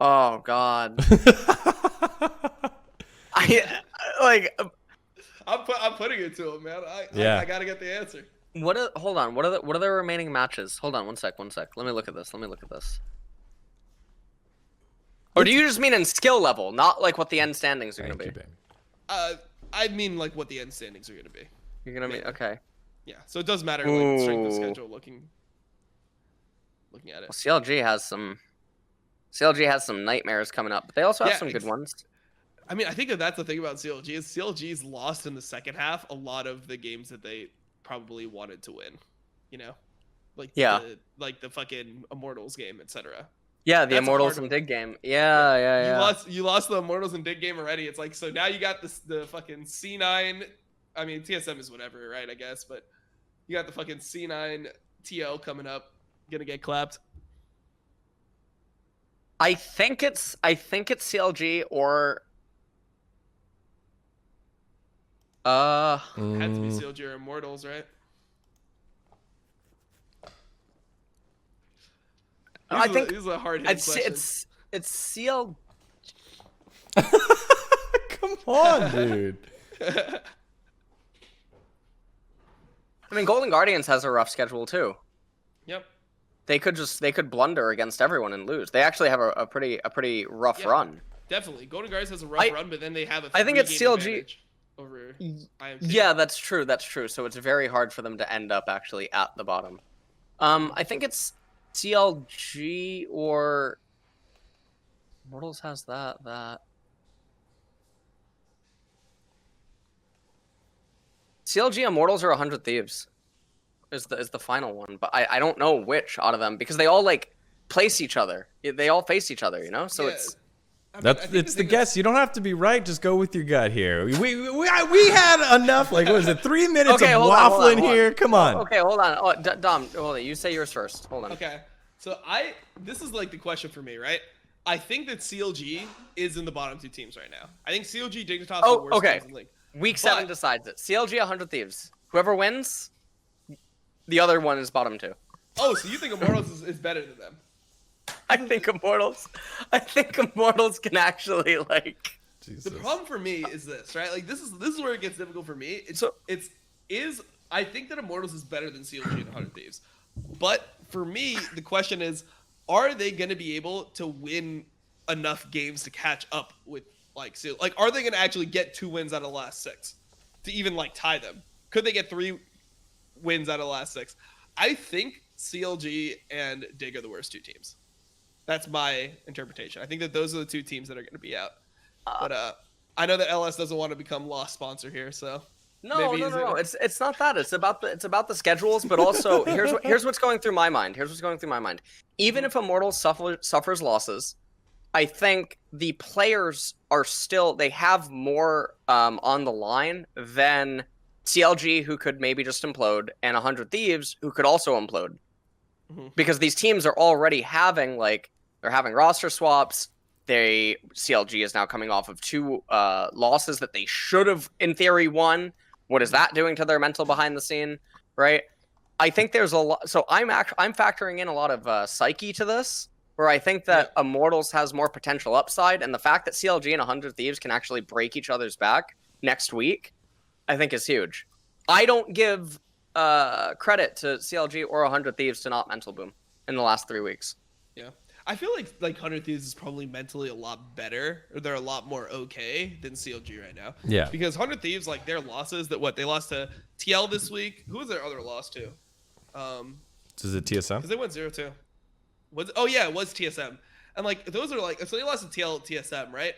Oh God. I'm putting it to him, man. I gotta get the answer. Hold on. What are the remaining matches? Hold on, one sec. Let me look at this. Or do you just mean in skill level, not like what the end standings are gonna be? I mean like what the end standings are gonna be. You're gonna mean okay. Yeah, so it does matter like strength of schedule looking at it. Well, CLG has some nightmares coming up, but they also have some good ones. I mean, I think that's the thing about CLG is CLG's lost in the second half a lot of the games that they probably wanted to win, like the fucking Immortals game, etc. Yeah, the Immortals and Dig game. Yeah. You lost the Immortals and Dig game already. It's like, so now you got the fucking C9. I mean, TSM is whatever, right? I guess, but you got the fucking C9 TL coming up, gonna get clapped. I think it's CLG or had to be CLG or Immortals, right? This is a hard hit question. It's CL. Come on, dude. I mean, Golden Guardians has a rough schedule too. Yep. They could blunder against everyone and lose. They actually have a pretty rough run. Definitely, Golden Guardians has a rough run, but then they have a. I think it's CLG over. Yeah, that's true. So it's very hard for them to end up actually at the bottom. I think it's CLG or Immortals has that. CLG, Immortals, or 100 Thieves is the final one, but I don't know which out of them because they all like place each other. They all face each other, So it's. It's the guess. You don't have to be right. Just go with your gut here. We had enough. Like, what was it? 3 minutes of waffling here. Come on. Okay, hold on. Oh, Dom, hold on. You say yours first. Hold on. Okay. So this is like the question for me, right? I think that CLG is in the bottom 2 teams right now. I think CLG, Dignitas are the worst teams in the league. Week 7 decides it. CLG, 100 Thieves. Whoever wins, the other one is bottom 2. Oh, so you think Immortals is better than them? I think Immortals can actually like. Jesus. The problem for me is this, right? Like this is where it gets difficult for me. I think that Immortals is better than CLG and 100 Thieves, but for me the question is, are they going to be able to win enough games to catch up with are they going to actually get 2 wins out of the last 6 to even like tie them? Could they get 3 wins out of the last 6? I think CLG and Dig are the worst 2 teams. That's my interpretation. I think that those are the 2 teams that are going to be out. But I know that LS doesn't want to become lost sponsor here, so no. It's not that. It's about the schedules, but also here's what's going through my mind. Even if Immortals suffers losses, I think the players they have more on the line than CLG, who could maybe just implode, and 100 Thieves, who could also implode. Because these teams are already having they're having roster swaps. CLG is now coming off of 2 losses that they should have, in theory, won. What is that doing to their mental behind the scene, right? I think there's a lot. So I'm factoring in a lot of psyche to this, where I think that Immortals has more potential upside, and the fact that CLG and 100 Thieves can actually break each other's back next week, I think is huge. I don't give credit to CLG or 100 Thieves to not mental boom in the last 3 weeks. Yeah. I feel like 100 Thieves is probably mentally a lot better, or they're a lot more okay than CLG right now. Yeah. Because 100 Thieves, their losses, they lost to TL this week. Who was their other loss to? Is it TSM? Because they went 0-2. It was TSM. And those are so they lost to TL TSM, right?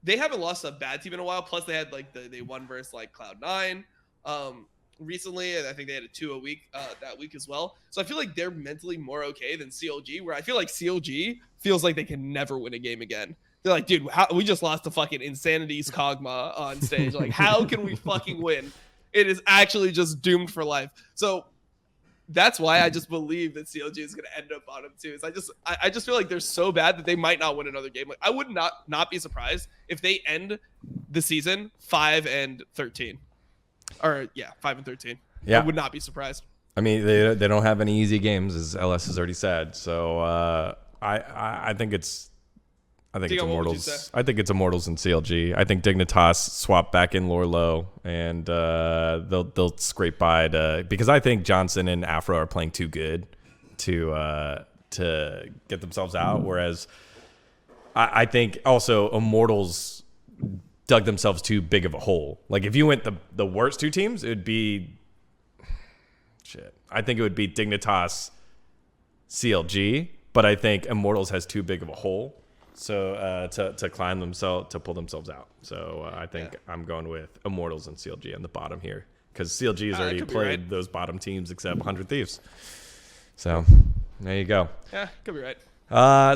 They haven't lost a bad team in a while. Plus they had they won versus Cloud9 recently, and I think they had a 2 a week that week as well. So I feel like they're mentally more okay than CLG, where I feel like CLG feels like they can never win a game again. They're like, dude, we just lost to fucking Insanity's Kog'Maw on stage. How can we fucking win? It is actually just doomed for life. So that's why I just believe that CLG is going to end up bottom 2. I just feel like they're so bad that they might not win another game. I would not be surprised if they end the season 5-13. Or 5-13. Yeah, I would not be surprised. I mean, they don't have any easy games, as LS has already said. So I think it's Immortals. I think it's Immortals and CLG. I think Dignitas swap back in lore low, and they'll scrape by because I think Johnson and Afro are playing too good to get themselves out. Whereas I think also Immortals dug themselves too big of a hole. If you went the worst 2 teams, it would be I think it would be Dignitas, CLG, but I think Immortals has too big of a hole, so to climb themselves, to pull themselves out. So I think I'm going with Immortals and CLG on the bottom here, because CLG has already played those bottom teams except 100 Thieves. So there you go. Yeah, could be right.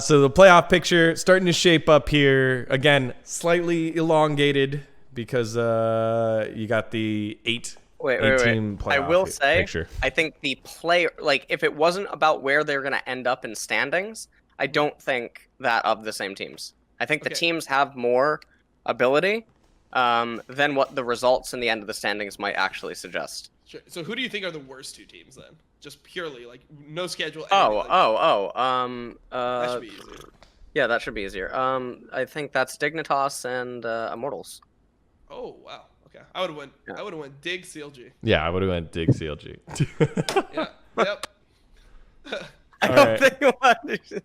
So the playoff picture starting to shape up here. Again, slightly elongated because you got the 8 team playoff I will say, picture. I think the player, if it wasn't about where they're going to end up in standings, I don't think that of the same teams. I think the teams have more ability than what the results in the end of the standings might actually suggest. Sure. So who do you think are the worst 2 teams then? Just purely no schedule. That should be easier. Yeah, that should be easier. I think that's Dignitas and Immortals. Oh wow. Okay. I would have went Dig CLG. Yeah, I would have went Dig CLG. Yeah. Yep. I don't think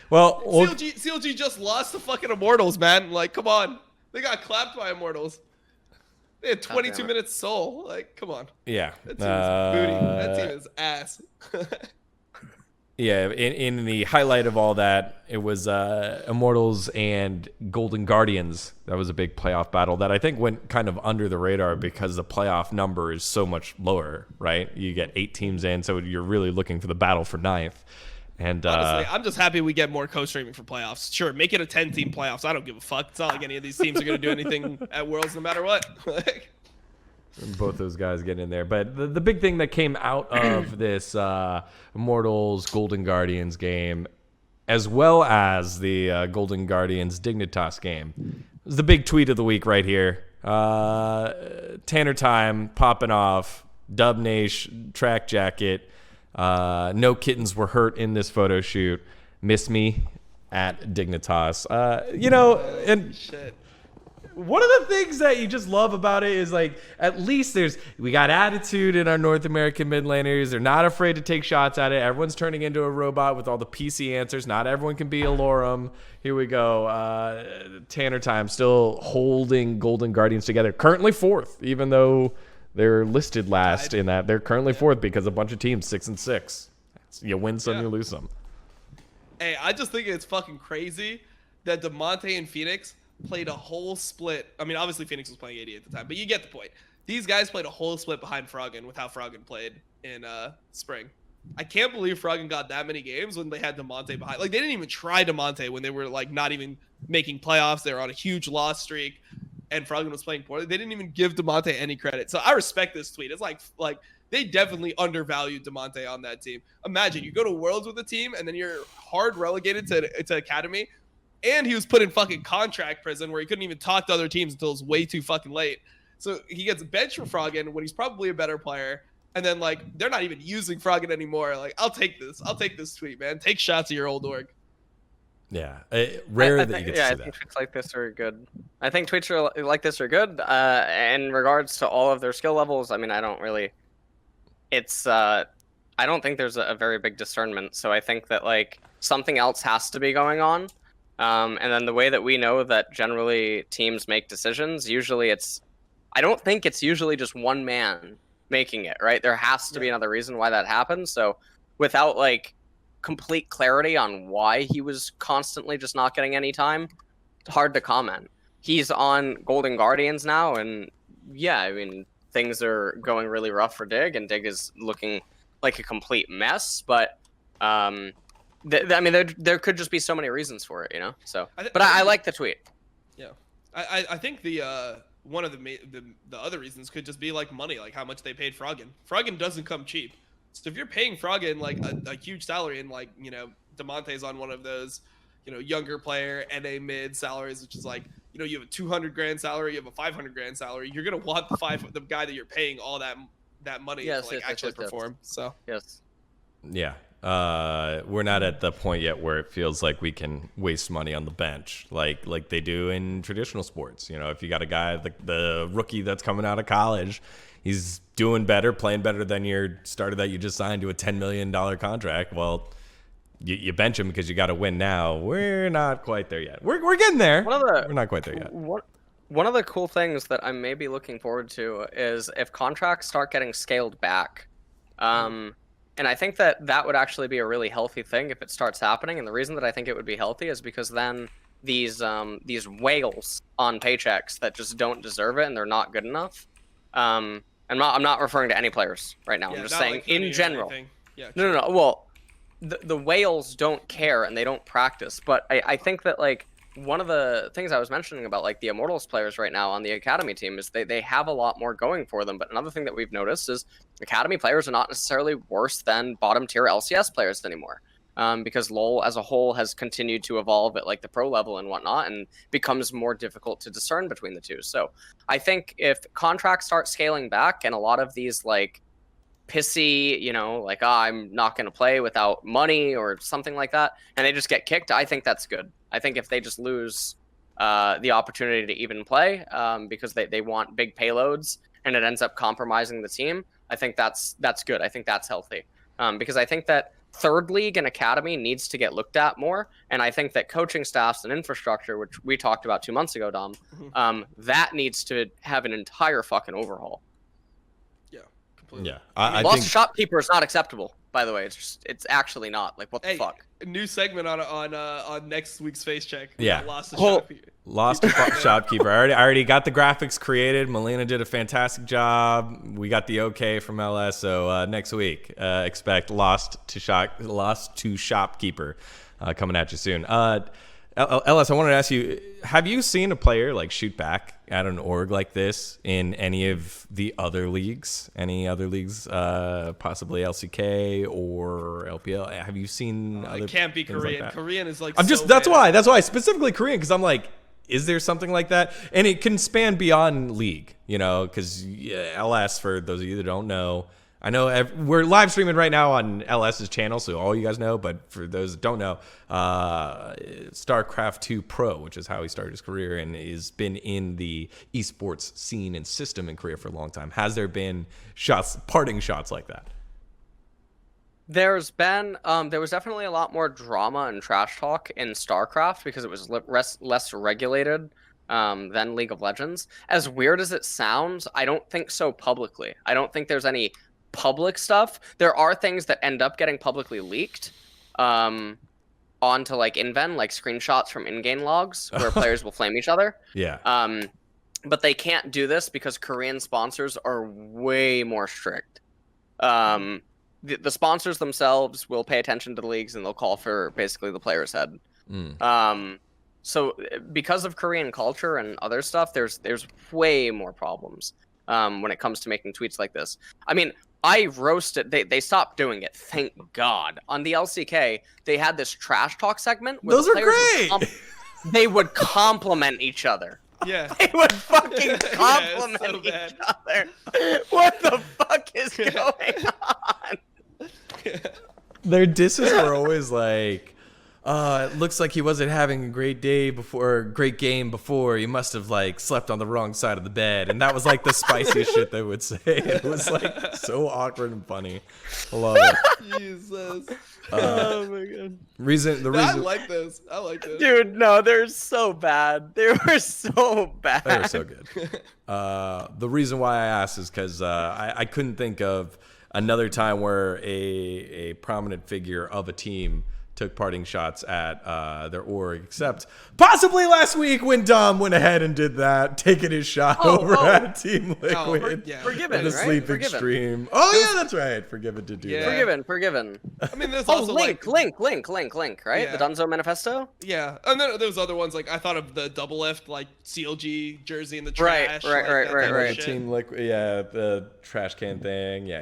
Well, CLG just lost to fucking Immortals, man. Come on. They got clapped by Immortals. They had 22 minutes soul. Come on. Yeah. That team is booty. That team is ass. Yeah, in the highlight of all that, it was Immortals and Golden Guardians. That was a big playoff battle that I think went kind of under the radar because the playoff number is so much lower, right? You get 8 teams in, so you're really looking for the battle for 9th. And honestly, I'm just happy we get more co-streaming for playoffs. Sure, make it a 10-team playoffs. I don't give a fuck. It's not like any of these teams are going to do anything at Worlds no matter what. Both those guys get in there. But the big thing that came out of this Immortals Golden Guardians game, as well as the Golden Guardians Dignitas game, was the big tweet of the week right here. Tanner Time popping off, Dub Nation track jacket. No kittens were hurt in this photo shoot. Miss me at Dignitas. And shit. One of the things that you just love about it is at least we got attitude in our North American mid laners. They're not afraid to take shots at it. Everyone's turning into a robot with all the PC answers. Not everyone can be a Lorem. Here we go. Tanner Time still holding Golden Guardians together. Currently 4th, even though they're listed last in that. They're currently 4th because a bunch of teams 6-6. You win some, Yeah. you lose some. Hey, I just think it's fucking crazy that DeMonte and Phoenix played a whole split. I mean, obviously Phoenix was playing 80 at the time, but you get the point. These guys played a whole split behind Froggen with how Froggen played in spring. I can't believe Froggen got that many games when they had DeMonte behind. Like, they didn't even try DeMonte when they were like not even making playoffs. They were on a huge loss streak, and Froggen was playing poorly. They didn't even give DeMonte any credit. So I respect this tweet. It's like they definitely undervalued DeMonte on that team. Imagine you go to Worlds with a team, and then you're hard relegated to Academy, and he was put in fucking contract prison where he couldn't even talk to other teams until it was way too fucking late. So he gets benched for Froggen when he's probably a better player. And then, like, they're not even using Froggen anymore. Like, I'll take this tweet, man. Take shots at your old org. Yeah. Rare that think, you get to see I that. think tweets like this are good. I think tweets like this are good. In regards to all of their skill levels, I mean, I don't really... I don't think there's a very big discernment. So I think that, like, something else has to be going on. And then the way that we know that generally teams make decisions, usually I don't think it's usually just one man making it, right? There has to be another reason why that happens. So without like complete clarity on why he was constantly just not getting any time, hard to comment. He's on Golden Guardians now, and yeah, I mean, things are going really rough for Dig, and Dig is looking like a complete mess, but I mean, there could just be so many reasons for it, you know? So, but I like the tweet. Yeah. I think the one of the other reasons could just be like money, like how much they paid Froggen. Froggen doesn't come cheap. So if you're paying Froggen like a huge salary, and like, you know, DeMonte's on one of those, you know, younger player NA mid salaries, which is like, you know, you have a 200 grand salary, you have a 500 grand salary, you're gonna want the guy that you're paying all that money to like actually perform. So yes. Yeah. We're not at the point yet where it feels like we can waste money on the bench like they do in traditional sports. You know, if you got a guy, the rookie that's coming out of college, he's doing better, playing better than your starter that you just signed to a $10 million contract. Well, you bench him because you got to win now. We're not quite there yet. We're getting there. We're not quite there yet. One of the cool things that I'm maybe looking forward to is if contracts start getting scaled back. And I think that would actually be a really healthy thing if it starts happening. And the reason that I think it would be healthy is because then these whales on paychecks that just don't deserve it and they're not good enough. I'm not referring to any players right now. Yeah, I'm just saying like in general. Yeah, No. Well, the whales don't care and they don't practice. But I think that like one of the things I was mentioning about like the Immortals players right now on the Academy team is they have a lot more going for them. But another thing that we've noticed is Academy players are not necessarily worse than bottom tier LCS players anymore. Because LoL as a whole has continued to evolve at like the pro level and whatnot, and becomes more difficult to discern between the two. So I think if contracts start scaling back and a lot of these like pissy, you know, like, I'm not going to play without money or something like that, and they just get kicked, I think that's good. I think if they just lose the opportunity to even play because they want big payloads and it ends up compromising the team, I think that's good. I think that's healthy. Because I think that third league and academy needs to get looked at more, and I think that coaching staffs and infrastructure, which we talked about 2 months ago, Dom, that needs to have an entire fucking overhaul. Yeah, completely. Yeah, I Lost think shopkeeper is not acceptable, by the way. It's actually not. Like, what the fuck? A new segment on next week's Facecheck. Yeah. Lost to shopkeeper. Lost to shopkeeper. I already got the graphics created. Melina did a fantastic job. We got the okay from LS. So next week, expect Lost to shopkeeper coming at you soon. LS, I wanted to ask you: have you seen a player like shoot back at an org like this in any of the other leagues? Any other leagues, possibly LCK or LPL? Have you seen? It can't be Korean. Like Korean is like. That's why specifically Korean, because I'm like, is there something like that? And it can span beyond league, you know, because LS, for those of you that don't know, I know we're live streaming right now on LS's channel, so all you guys know. But for those that don't know, StarCraft 2 Pro, which is how he started his career and has been in the esports scene and system in Korea for a long time. Has there been parting shots like that? There was definitely a lot more drama and trash talk in StarCraft because it was less regulated than League of Legends. As weird as it sounds, I don't think so publicly. I don't think there's any public stuff. There are things that end up getting publicly leaked onto like InVen, like screenshots from in-game logs where players will flame each other. Yeah. But they can't do this because Korean sponsors are way more strict. The sponsors themselves will pay attention to the leagues and they'll call for basically the player's head. So because of Korean culture and other stuff, there's way more problems when it comes to making tweets like this. I mean, I roasted. They stopped doing it. Thank God. On the LCK, they had this trash talk segment. Where Those are great. They would compliment each other. Yeah. They would fucking compliment each other. What the fuck is going on? Their disses were always like, it looks like he wasn't having a great day before, great game before. He must have like slept on the wrong side of the bed. And that was like the spiciest shit they would say. It was like so awkward and funny. I love it. Jesus. Oh my god. I like this. I like this. Dude, no, they're so bad. They were so bad. They were so good. The reason why I asked is because I couldn't think of another time where a prominent figure of a team took parting shots at their org, except possibly last week when Dom went ahead and did that, taking his shot over at Team Liquid. Forgiven, in a right? sleep Forgiven. extreme. Oh yeah, that's right. Forgiven to do that. Forgiven. I mean, there's Oh, also Link, right? Yeah. The Dunzo Manifesto? Yeah, and then there was other ones like I thought of the double lift, like CLG jersey in the trash. Right. The Team Liquid, yeah, the trash can thing, yeah.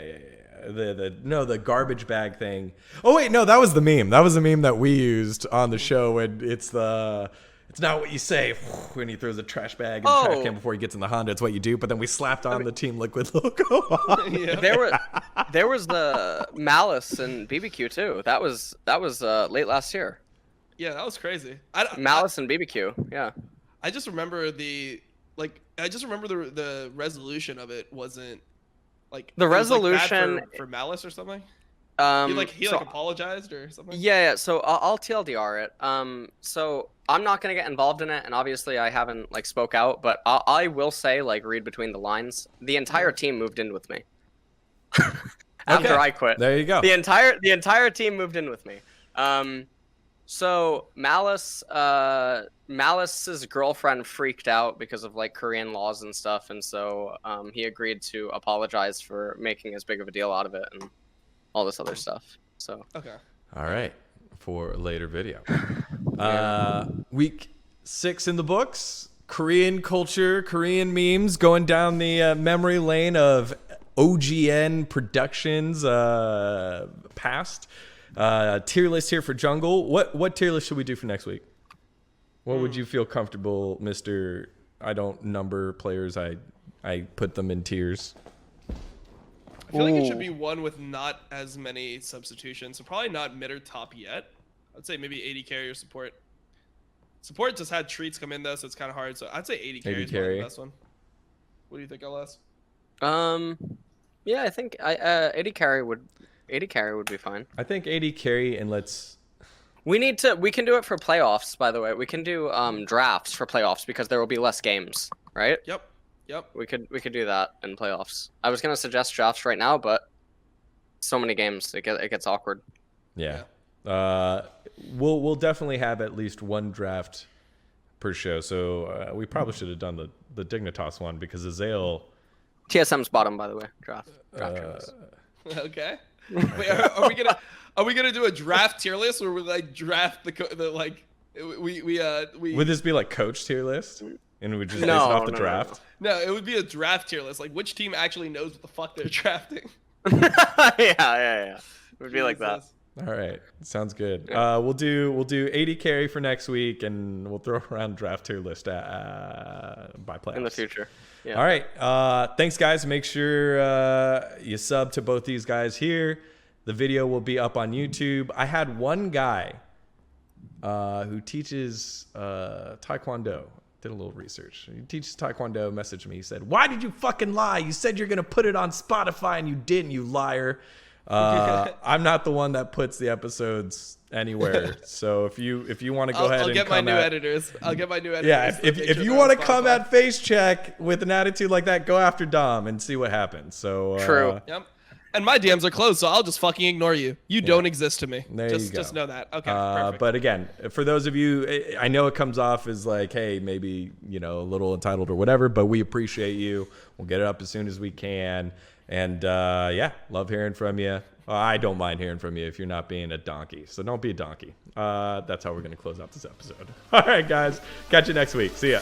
The garbage bag thing. Oh wait, no, that was the meme. That was the meme that we used on the show. When it's not what you say when he throws a trash bag in the trash can before he gets in the Honda. It's what you do. But then we slapped on the Team Liquid logo. There was the Malice and BBQ too. That was late last year. Yeah, that was crazy. Malice and BBQ. Yeah. I just remember the resolution of it wasn't. Like the was, resolution like, bad for Malice or something. He so, apologized or something. Yeah. So I'll TLDR it. So I'm not gonna get involved in it, and obviously I haven't like spoke out, but I will say like read between the lines. The entire team moved in with me after I quit. There you go. The entire team moved in with me. So Malice's girlfriend freaked out because of like Korean laws and stuff, and so he agreed to apologize for making as big of a deal out of it and all this other stuff. So okay, all right, for a later video. Week 6 in the books. Korean culture, Korean memes going down the memory lane of OGN Productions past. Tier list here for Jungle. What tier list should we do for next week? What would you feel comfortable, Mr. I don't number players, I put them in tiers? I feel like it should be one with not as many substitutions. So probably not mid or top yet. I'd say maybe 80 carry or support. Support just had treats come in though, so it's kind of hard. So I'd say 80 carry is probably the best one. What do you think, LS? Yeah, I think 80 carry would be fine. I think 80 carry, and we can do it for playoffs, by the way. We can do drafts for playoffs because there will be less games, right? Yep. We could do that in playoffs. I was gonna suggest drafts right now, but so many games, it gets awkward. Yeah. We'll definitely have at least one draft per show. So we probably should have done the Dignitas one because Azael. TSM's bottom, by the way. Draft trailers. Okay. Wait, are we gonna do a draft tier list, or would like draft the like we Would this be like coach tier list, and we would just base it No, off the no, draft? No, it would be a draft tier list. Like which team actually knows what the fuck they're drafting. Yeah. It would be like that. All right, sounds good. We'll do 80 carry for next week, and we'll throw around draft tier list by playoffs In the future. Yeah. All right. Thanks, guys. Make sure you sub to both these guys here. The video will be up on YouTube. I had one guy who teaches Taekwondo. Did a little research. He teaches Taekwondo. Messaged me. He said, "Why did you fucking lie? You said you're gonna put it on Spotify, and you didn't. You liar." I'm not the one that puts the episodes anywhere. So if you want to go ahead I'll and get my come new at, editors. I'll get my new editors. yeah, if you want to come at Facecheck with an attitude like that, go after Dom and see what happens. So True. Yep. And my DMs are closed, so I'll just fucking ignore you. You don't exist to me. There you go. Just know that. Okay, perfect. But again, for those of you, I know it comes off as like, hey, maybe, you know, a little entitled or whatever, but we appreciate you. We'll get it up as soon as we can. And yeah, love hearing from you. I don't mind hearing from you if you're not being a donkey. So don't be a donkey. That's how we're going to close out this episode. All right, guys. Catch you next week. See ya.